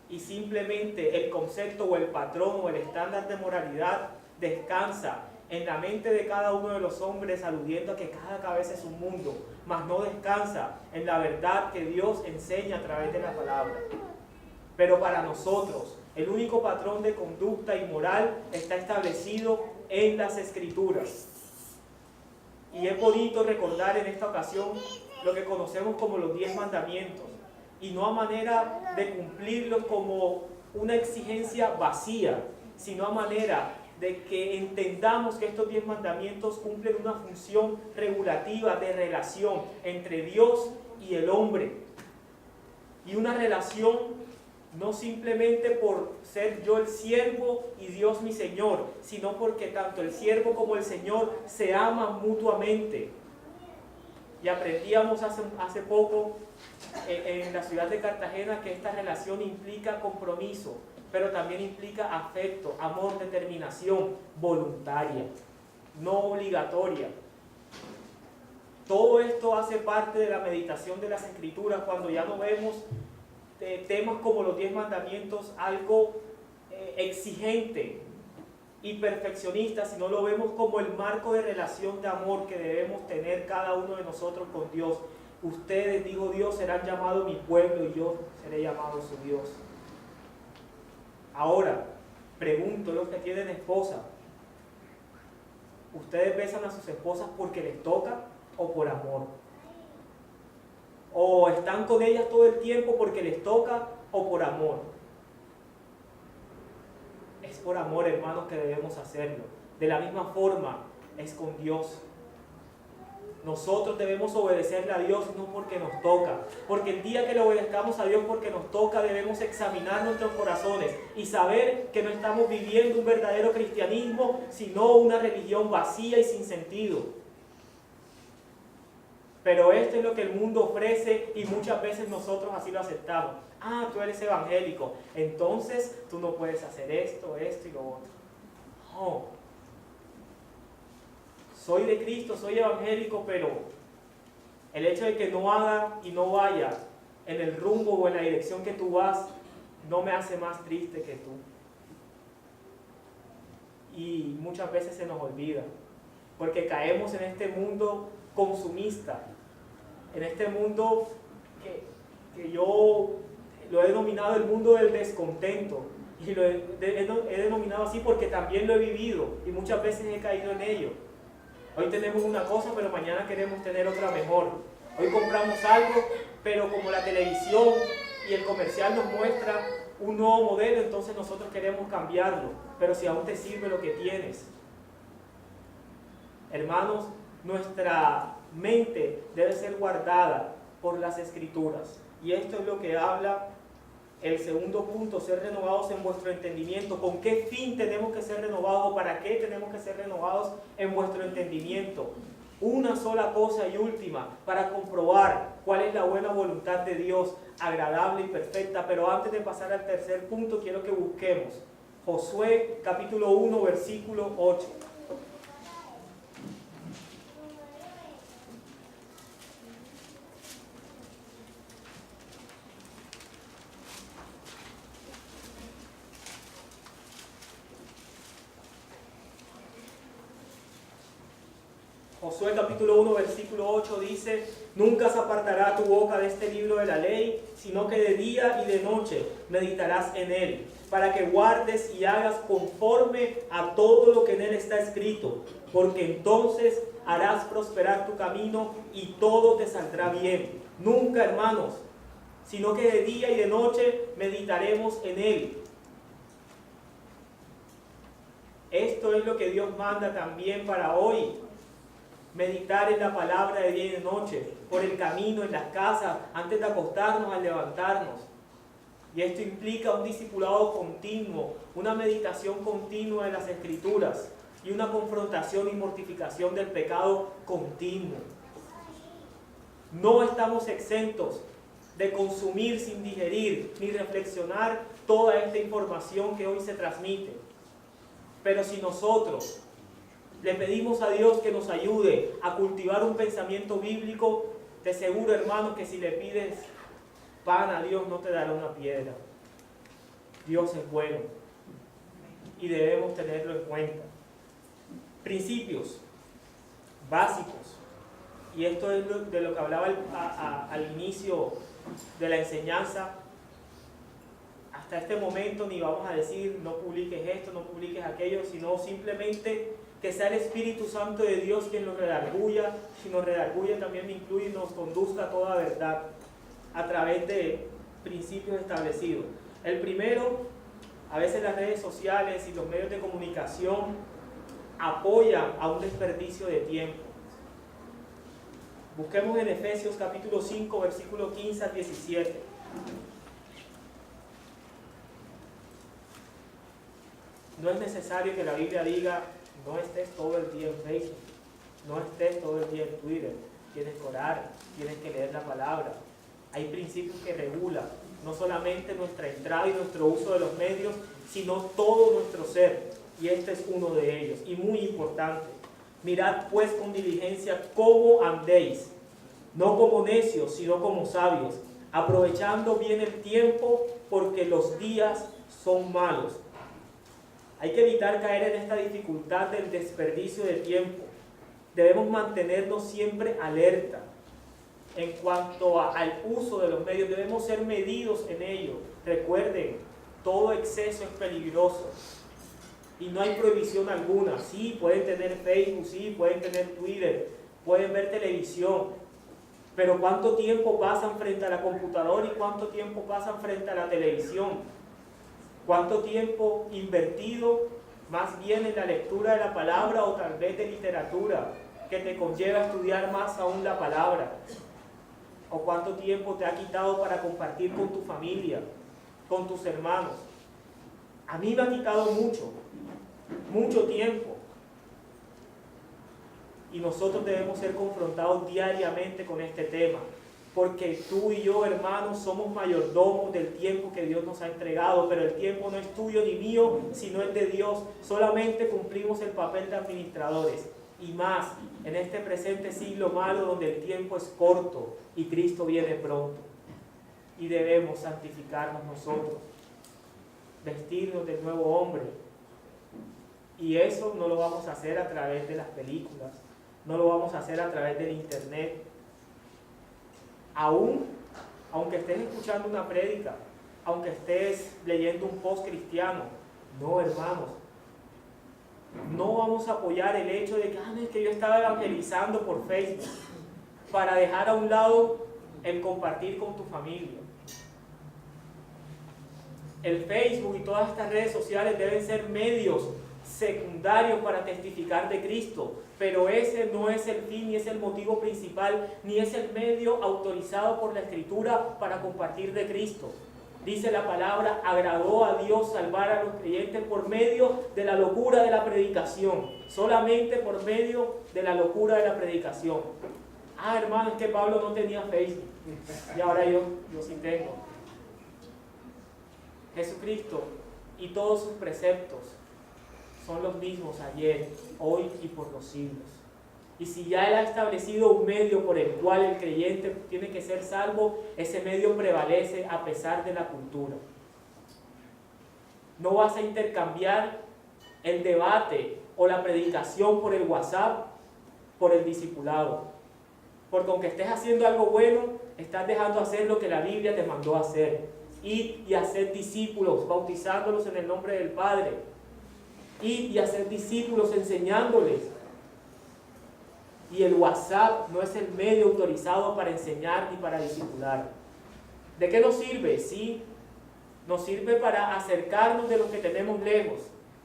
Y simplemente el concepto o el patrón o el estándar de moralidad descansa en la mente de cada uno de los hombres, aludiendo a que cada cabeza es un mundo, mas no descansa en la verdad que Dios enseña a través de la palabra. Pero para nosotros, el único patrón de conducta y moral está establecido en las Escrituras. Y es bonito recordar en esta ocasión lo que conocemos como los 10 mandamientos, y no a manera de cumplirlos como una exigencia vacía, sino a manera de que entendamos que estos 10 mandamientos cumplen una función regulativa de relación entre Dios y el hombre. Y una relación no simplemente por ser yo el siervo y Dios mi Señor, sino porque tanto el siervo como el Señor se aman mutuamente. Y aprendíamos hace poco en la ciudad de Cartagena que esta relación implica compromiso, pero también implica afecto, amor, determinación voluntaria, no obligatoria. Todo esto hace parte de la meditación de las Escrituras cuando ya no vemos temas como los 10 mandamientos algo exigente y perfeccionista, sino lo vemos como el marco de relación de amor que debemos tener cada uno de nosotros con Dios. Ustedes, dijo Dios, serán llamados mi pueblo y yo seré llamado su Dios. Ahora, pregunto, los que tienen esposa, ¿ustedes besan a sus esposas porque les toca o por amor? ¿O están con ellas todo el tiempo porque les toca o por amor? Es por amor, hermanos, que debemos hacerlo. De la misma forma es con Dios. Nosotros debemos obedecerle a Dios no porque nos toca, porque el día que le obedezcamos a Dios porque nos toca, debemos examinar nuestros corazones y saber que no estamos viviendo un verdadero cristianismo, sino una religión vacía y sin sentido. Pero esto es lo que el mundo ofrece y muchas veces nosotros así lo aceptamos. Ah, tú eres evangélico, entonces tú no puedes hacer esto, esto y lo otro. No. Soy de Cristo, soy evangélico, pero el hecho de que no haga y no vaya en el rumbo o en la dirección que tú vas, no me hace más triste que tú. Y muchas veces se nos olvida, porque caemos en este mundo consumista, en este mundo que yo lo he denominado el mundo del descontento, y lo he denominado así porque también lo he vivido y muchas veces he caído en ello. Hoy tenemos una cosa, pero mañana queremos tener otra mejor. Hoy compramos algo, pero como la televisión y el comercial nos muestra un nuevo modelo, entonces nosotros queremos cambiarlo. Pero si aún te sirve lo que tienes. Hermanos, nuestra mente debe ser guardada por las Escrituras. Y esto es lo que habla el segundo punto, ser renovados en vuestro entendimiento. ¿Con qué fin tenemos que ser renovados? ¿Para qué tenemos que ser renovados en vuestro entendimiento? Una sola cosa y última, para comprobar cuál es la buena voluntad de Dios, agradable y perfecta. Pero antes de pasar al tercer punto, quiero que busquemos Josué capítulo 1, versículo 8. Josué capítulo 1, versículo 8 dice: nunca se apartará tu boca de este libro de la ley, sino que de día y de noche meditarás en él, para que guardes y hagas conforme a todo lo que en él está escrito, porque entonces harás prosperar tu camino y todo te saldrá bien. Nunca, hermanos, sino que de día y de noche meditaremos en él. Esto es lo que Dios manda también para hoy. Meditar en la palabra de día y de noche, por el camino, en las casas, antes de acostarnos, al levantarnos. Y esto implica un discipulado continuo, una meditación continua de las Escrituras y una confrontación y mortificación del pecado continuo. No estamos exentos de consumir sin digerir ni reflexionar toda esta información que hoy se transmite. Pero si nosotros Le pedimos a Dios que nos ayude a cultivar un pensamiento bíblico. Te aseguro, hermano, que si le pides pan a Dios no te dará una piedra. Dios es bueno y debemos tenerlo en cuenta. Principios básicos. Y esto es de lo que hablaba al inicio de la enseñanza. Hasta este momento ni vamos a decir no publiques esto, no publiques aquello, sino simplemente que sea el Espíritu Santo de Dios quien nos redarguya. Si nos redarguya también me incluye y nos conduzca a toda verdad a través de principios establecidos. El primero, a veces las redes sociales y los medios de comunicación apoyan a un desperdicio de tiempo. Busquemos en Efesios capítulo 5, versículo 15 al 17. No es necesario que la Biblia diga, no estés todo el día en Facebook, no estés todo el día en Twitter. Tienes que orar, tienes que leer la palabra. Hay principios que regulan no solamente nuestra entrada y nuestro uso de los medios, sino todo nuestro ser. Y este es uno de ellos, y muy importante. Mirad pues con diligencia cómo andéis, no como necios, sino como sabios, aprovechando bien el tiempo, porque los días son malos. Hay que evitar caer en esta dificultad del desperdicio de tiempo. Debemos mantenernos siempre alerta. En cuanto al uso de los medios, debemos ser medidos en ello. Recuerden, todo exceso es peligroso. Y no hay prohibición alguna. Sí, pueden tener Facebook, sí, pueden tener Twitter, pueden ver televisión. Pero ¿cuánto tiempo pasan frente a la computadora y cuánto tiempo pasan frente a la televisión? ¿Cuánto tiempo invertido más bien en la lectura de la palabra o tal vez de literatura que te conlleva a estudiar más aún la palabra? ¿O cuánto tiempo te ha quitado para compartir con tu familia, con tus hermanos? A mí me ha quitado mucho tiempo. Y nosotros debemos ser confrontados diariamente con este tema. Porque tú y yo, hermanos, somos mayordomos del tiempo que Dios nos ha entregado, pero el tiempo no es tuyo ni mío, sino es de Dios. Solamente cumplimos el papel de administradores. Y más, en este presente siglo malo donde el tiempo es corto y Cristo viene pronto. Y debemos santificarnos nosotros, vestirnos del nuevo hombre. Y eso no lo vamos a hacer a través de las películas, no lo vamos a hacer a través del internet. Aunque estés escuchando una prédica, aunque estés leyendo un post cristiano, no, hermanos, no vamos a apoyar el hecho de que, es que yo estaba evangelizando por Facebook, para dejar a un lado el compartir con tu familia. El Facebook y todas estas redes sociales deben ser medios secundarios para testificar de Cristo, pero ese no es el fin, ni es el motivo principal, ni es el medio autorizado por la Escritura para compartir de Cristo. Dice la palabra, agradó a Dios salvar a los creyentes por medio de la locura de la predicación, solamente por medio de la locura de la predicación. Hermano, es que Pablo no tenía Facebook, y ahora yo sí tengo. Jesucristo y todos sus preceptos son los mismos ayer, hoy y por los siglos. Y si ya Él ha establecido un medio por el cual el creyente tiene que ser salvo, ese medio prevalece a pesar de la cultura. No vas a intercambiar el debate o la predicación por el WhatsApp, por el discipulado. Porque aunque estés haciendo algo bueno, estás dejando hacer lo que la Biblia te mandó a hacer. Ir y hacer discípulos, bautizándolos en el nombre del Padre. Ir y hacer discípulos enseñándoles. Y el WhatsApp no es el medio autorizado para enseñar ni para discipular. ¿De qué nos sirve? Sí, nos sirve para acercarnos de los que tenemos lejos,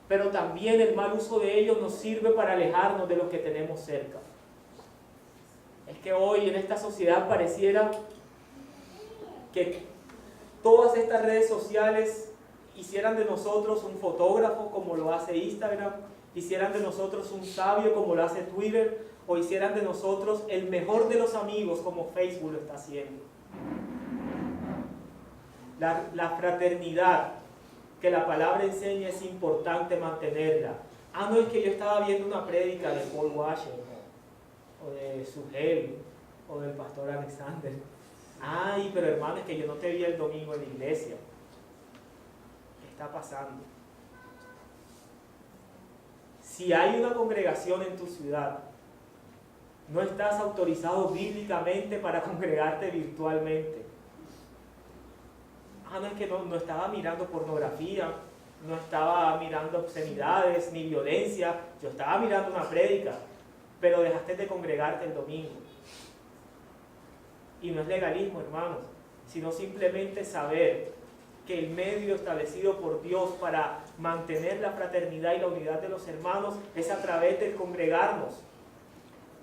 pero también el mal uso de ellos nos sirve para alejarnos de los que tenemos cerca. Es que hoy en esta sociedad pareciera que todas estas redes sociales hicieran de nosotros un fotógrafo como lo hace Instagram, hicieran de nosotros un sabio como lo hace Twitter, o hicieran de nosotros el mejor de los amigos como Facebook lo está haciendo. La fraternidad que la palabra enseña es importante mantenerla, Ah, no, es que yo estaba viendo una prédica de Paul Washer, o de Sugel, o del pastor Alexander. Ay, pero hermano, es que yo no te vi el domingo en la iglesia. ¿Qué está pasando? Si hay una congregación en tu ciudad, no estás autorizado bíblicamente para congregarte virtualmente. Ah, no, es que no estaba mirando pornografía, no estaba mirando obscenidades ni violencia, yo estaba mirando una prédica, pero dejaste de congregarte el domingo. Y no es legalismo, hermanos, sino simplemente saber que el medio establecido por Dios para mantener la fraternidad y la unidad de los hermanos es a través del congregarnos.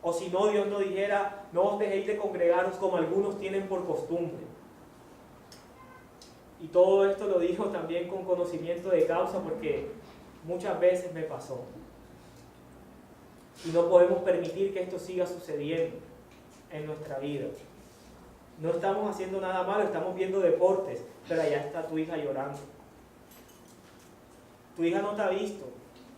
O si no, Dios no dijera, no os dejéis de congregaros como algunos tienen por costumbre. Y todo esto lo dijo también con conocimiento de causa, porque muchas veces me pasó. Y no podemos permitir que esto siga sucediendo en nuestra vida. No estamos haciendo nada malo, estamos viendo deportes, pero allá está tu hija llorando. Tu hija no te ha visto,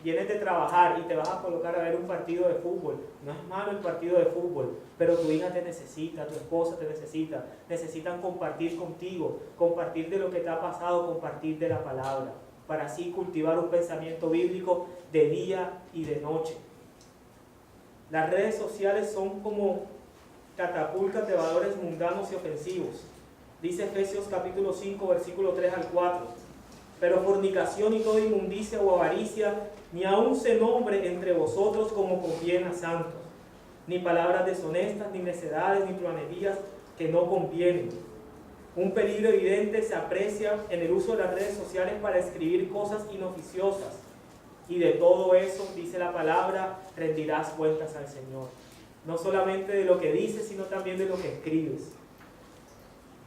vienes de trabajar y te vas a colocar a ver un partido de fútbol. No es malo el partido de fútbol, pero tu hija te necesita, tu esposa te necesita. Necesitan compartir contigo, compartir de lo que te ha pasado, compartir de la palabra, para así cultivar un pensamiento bíblico de día y de noche. Las redes sociales son como catapultas de valores mundanos y ofensivos. Dice Efesios capítulo 5, versículo 3 al 4. Pero fornicación y toda inmundicia o avaricia, ni aun se nombre entre vosotros como conviene a santos, ni palabras deshonestas, ni necedades, ni planerías que no convienen. Un peligro evidente se aprecia en el uso de las redes sociales para escribir cosas inoficiosas. Y de todo eso, dice la palabra, rendirás cuentas al Señor. No solamente de lo que dices, sino también de lo que escribes.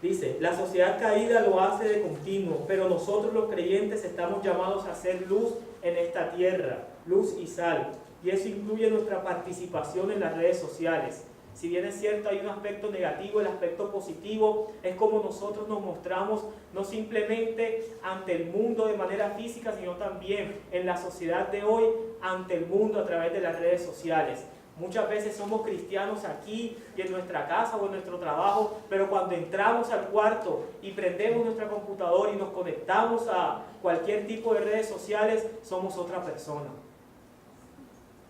Dice, la sociedad caída lo hace de continuo, pero nosotros los creyentes estamos llamados a ser luz en esta tierra, luz y sal. Y eso incluye nuestra participación en las redes sociales. Si bien es cierto, hay un aspecto negativo, el aspecto positivo es como nosotros nos mostramos, no simplemente ante el mundo de manera física, sino también en la sociedad de hoy, ante el mundo a través de las redes sociales. Muchas veces somos cristianos aquí y en nuestra casa o en nuestro trabajo, pero cuando entramos al cuarto y prendemos nuestra computadora y nos conectamos a cualquier tipo de redes sociales, somos otra persona.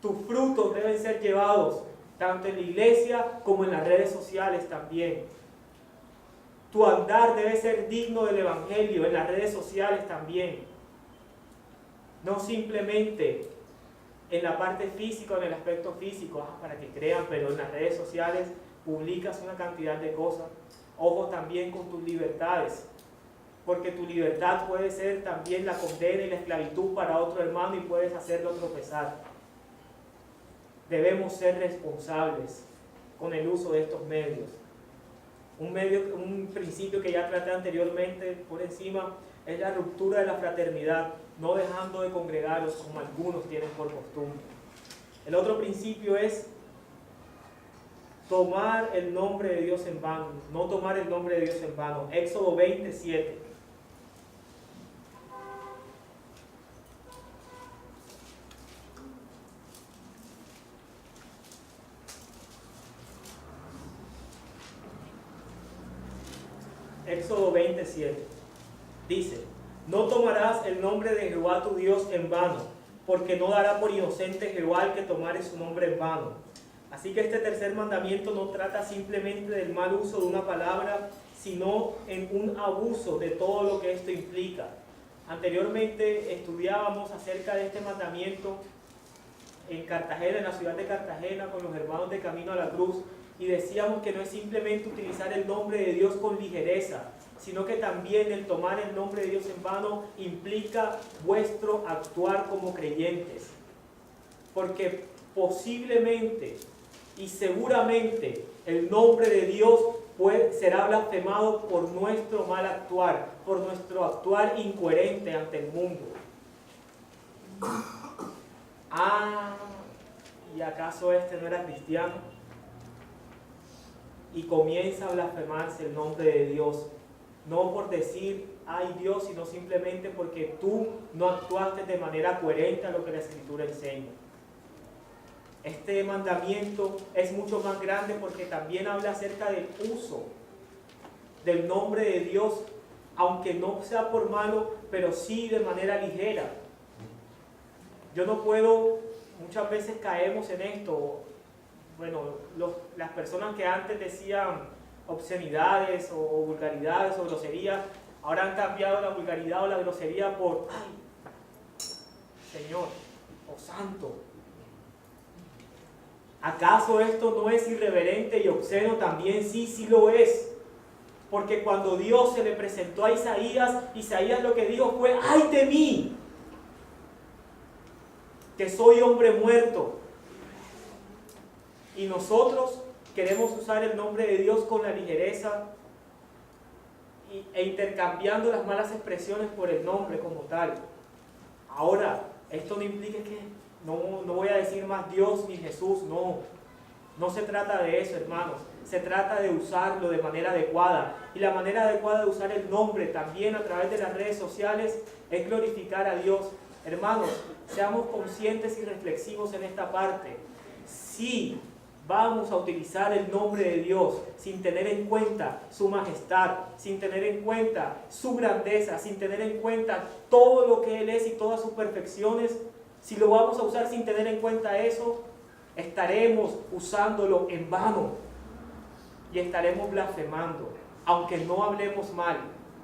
Tus frutos deben ser llevados tanto en la iglesia como en las redes sociales también. Tu andar debe ser digno del evangelio en las redes sociales también. No simplemente en la parte física, en el aspecto físico, para que crean, pero en las redes sociales publicas una cantidad de cosas. Ojo también con tus libertades, porque tu libertad puede ser también la condena y la esclavitud para otro hermano y puedes hacerlo tropezar. Debemos ser responsables con el uso de estos medios. Un principio que ya traté anteriormente por encima es la ruptura de la fraternidad, no dejando de congregaros como algunos tienen por costumbre. El otro principio es tomar el nombre de Dios en vano, no tomar el nombre de Dios en vano. Éxodo 27. Éxodo 27. Dice, no tomarás el nombre de Jehová tu Dios en vano, porque no dará por inocente Jehová el que tomare su nombre en vano. Así que este tercer mandamiento no trata simplemente del mal uso de una palabra, sino en un abuso de todo lo que esto implica. Anteriormente estudiábamos acerca de este mandamiento en Cartagena, en la ciudad de Cartagena, con los hermanos de Camino a la Cruz, y decíamos que no es simplemente utilizar el nombre de Dios con ligereza, sino que también el tomar el nombre de Dios en vano implica vuestro actuar como creyentes. Porque posiblemente y seguramente el nombre de Dios será blasfemado por nuestro mal actuar, por nuestro actuar incoherente ante el mundo. ¿Y acaso este no era cristiano? Y comienza a blasfemarse el nombre de Dios. no por decir, ay Dios, sino simplemente porque tú no actuaste de manera coherente a lo que la Escritura enseña. Este mandamiento es mucho más grande porque también habla acerca del uso del nombre de Dios, aunque no sea por malo, pero sí de manera ligera. Yo no puedo, muchas veces caemos en esto. Bueno, las personas que antes decían obscenidades o vulgaridades o groserías, ahora han cambiado la vulgaridad o la grosería por, ay, Señor, o Santo. ¿Acaso esto no es irreverente y obsceno? También sí lo es. Porque cuando Dios se le presentó a Isaías lo que dijo fue, ¡ay de mí! Que soy hombre muerto. Y nosotros queremos usar el nombre de Dios con la ligereza e intercambiando las malas expresiones por el nombre como tal. Ahora, esto no implica que no voy a decir más Dios ni Jesús, no se trata de eso, hermanos. Se trata de usarlo de manera adecuada. Y la manera adecuada de usar el nombre también a través de las redes sociales es glorificar a Dios. Hermanos, seamos conscientes y reflexivos en esta parte. Si vamos a utilizar el nombre de Dios sin tener en cuenta su majestad, sin tener en cuenta su grandeza, sin tener en cuenta todo lo que Él es y todas sus perfecciones, si lo vamos a usar sin tener en cuenta eso, estaremos usándolo en vano y estaremos blasfemando, aunque no hablemos mal,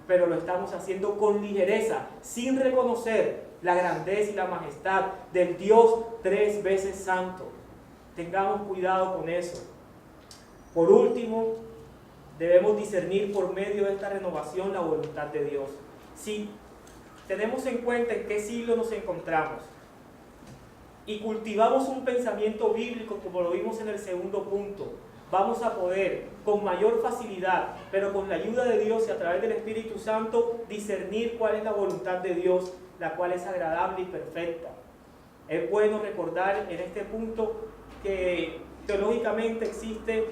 pero lo estamos haciendo con ligereza, sin reconocer la grandeza y la majestad del Dios 3 veces santo. Tengamos cuidado con eso. Por último, debemos discernir por medio de esta renovación la voluntad de Dios. Si tenemos en cuenta en qué siglo nos encontramos y cultivamos un pensamiento bíblico como lo vimos en el segundo punto, vamos a poder con mayor facilidad, pero con la ayuda de Dios y a través del Espíritu Santo, discernir cuál es la voluntad de Dios, la cual es agradable y perfecta. Es bueno recordar en este punto que teológicamente existe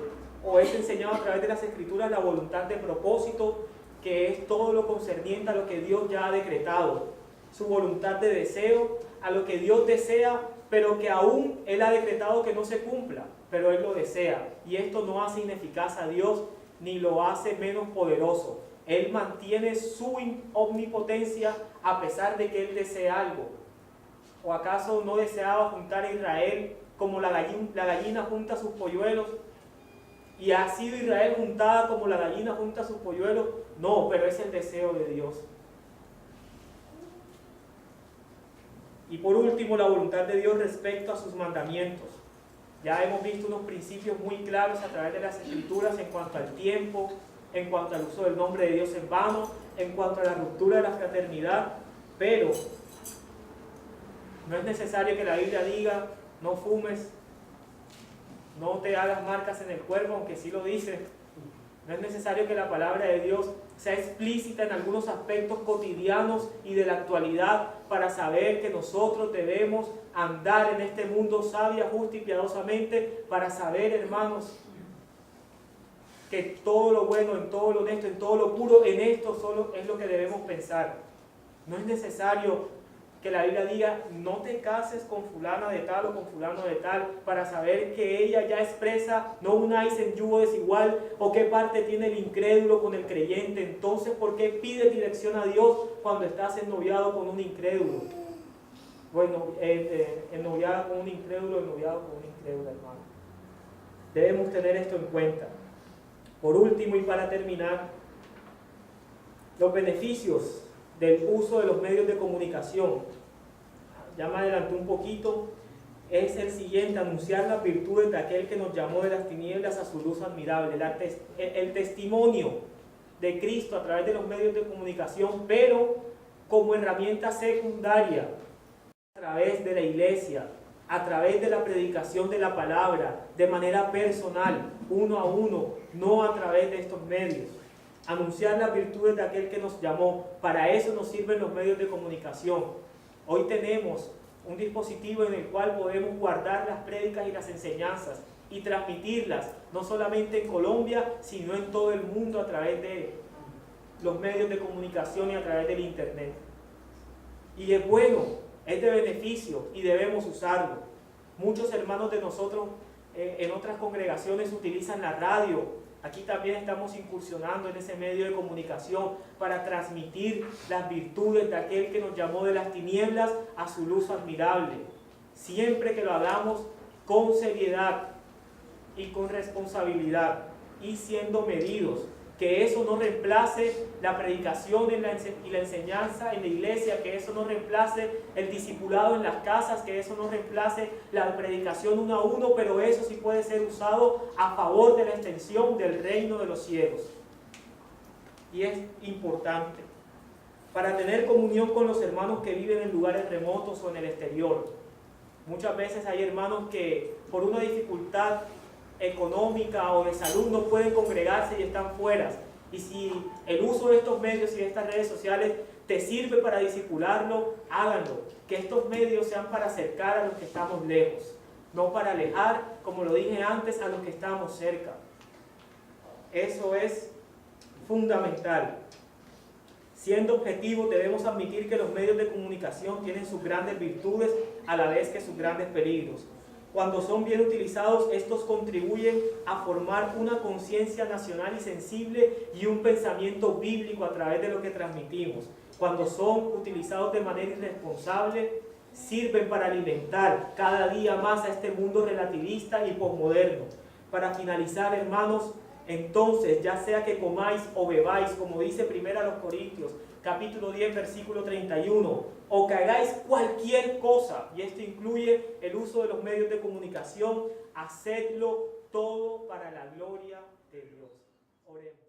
o es enseñado a través de las Escrituras la voluntad de propósito, que es todo lo concerniente a lo que Dios ya ha decretado, su voluntad de deseo, a lo que Dios desea, pero que aún Él ha decretado que no se cumpla, pero Él lo desea, y esto no hace ineficaz a Dios, ni lo hace menos poderoso. Él mantiene su omnipotencia a pesar de que Él desea algo. ¿O acaso no deseaba juntar a Israel como la gallina junta sus polluelos? ¿Y ha sido Israel juntada como la gallina junta sus polluelos? No, pero es el deseo de Dios. Y por último, la voluntad de Dios respecto a sus mandamientos. Ya hemos visto unos principios muy claros a través de las Escrituras en cuanto al tiempo, en cuanto al uso del nombre de Dios en vano, en cuanto a la ruptura de la fraternidad, pero no es necesario que la Biblia diga, no fumes, no te hagas marcas en el cuerpo, aunque sí lo dice. No es necesario que la palabra de Dios sea explícita en algunos aspectos cotidianos y de la actualidad para saber que nosotros debemos andar en este mundo sabia, justa y piadosamente, para saber, hermanos, que todo lo bueno, en todo lo honesto, en todo lo puro, en esto solo es lo que debemos pensar. No es necesario que la Biblia diga, no te cases con fulana de tal o con fulano de tal, para saber que ella ya expresa, no unáis en yugo desigual, o qué parte tiene el incrédulo con el creyente. Entonces, ¿por qué pides dirección a Dios cuando estás ennoviado con un incrédulo? Bueno, ennoviada con un incrédulo, ennoviado con un incrédulo, hermano. Debemos tener esto en cuenta. Por último y para terminar, los beneficios del uso de los medios de comunicación. Ya me adelanté un poquito, es el siguiente: anunciar las virtudes de aquel que nos llamó de las tinieblas a su luz admirable. El testimonio de Cristo a través de los medios de comunicación, pero como herramienta secundaria, a través de la iglesia, a través de la predicación de la palabra, de manera personal, uno a uno, no a través de estos medios. Anunciar las virtudes de aquel que nos llamó. Para eso nos sirven los medios de comunicación. Hoy tenemos un dispositivo en el cual podemos guardar las prédicas y las enseñanzas y transmitirlas, no solamente en Colombia, sino en todo el mundo a través de él. los medios de comunicación y a través del internet. Y es bueno, es de beneficio y debemos usarlo. Muchos hermanos de nosotros en otras congregaciones utilizan la radio. Aquí también estamos incursionando en ese medio de comunicación para transmitir las virtudes de aquel que nos llamó de las tinieblas a su luz admirable. Siempre que lo hagamos con seriedad y con responsabilidad y siendo medidos, que eso no reemplace la predicación y la enseñanza en la iglesia, que eso no reemplace el discipulado en las casas, que eso no reemplace la predicación uno a uno, pero eso sí puede ser usado a favor de la extensión del reino de los cielos. Y es importante para tener comunión con los hermanos que viven en lugares remotos o en el exterior. Muchas veces hay hermanos que por una dificultad económica o de salud no pueden congregarse y están fuera. Y si el uso de estos medios y de estas redes sociales te sirve para discipularlo, háganlo. Que estos medios sean para acercar a los que estamos lejos, no para alejar, como lo dije antes, a los que estamos cerca. Eso es fundamental. Siendo objetivos, debemos admitir que los medios de comunicación tienen sus grandes virtudes a la vez que sus grandes peligros. Cuando son bien utilizados, estos contribuyen a formar una conciencia nacional y sensible y un pensamiento bíblico a través de lo que transmitimos. Cuando son utilizados de manera irresponsable, sirven para alimentar cada día más a este mundo relativista y posmoderno. Para finalizar, hermanos, entonces, ya sea que comáis o bebáis, como dice 1 Corintios, capítulo 10, versículo 31, o que hagáis cualquier cosa, y esto incluye el uso de los medios de comunicación, hacedlo todo para la gloria de Dios. Oremos.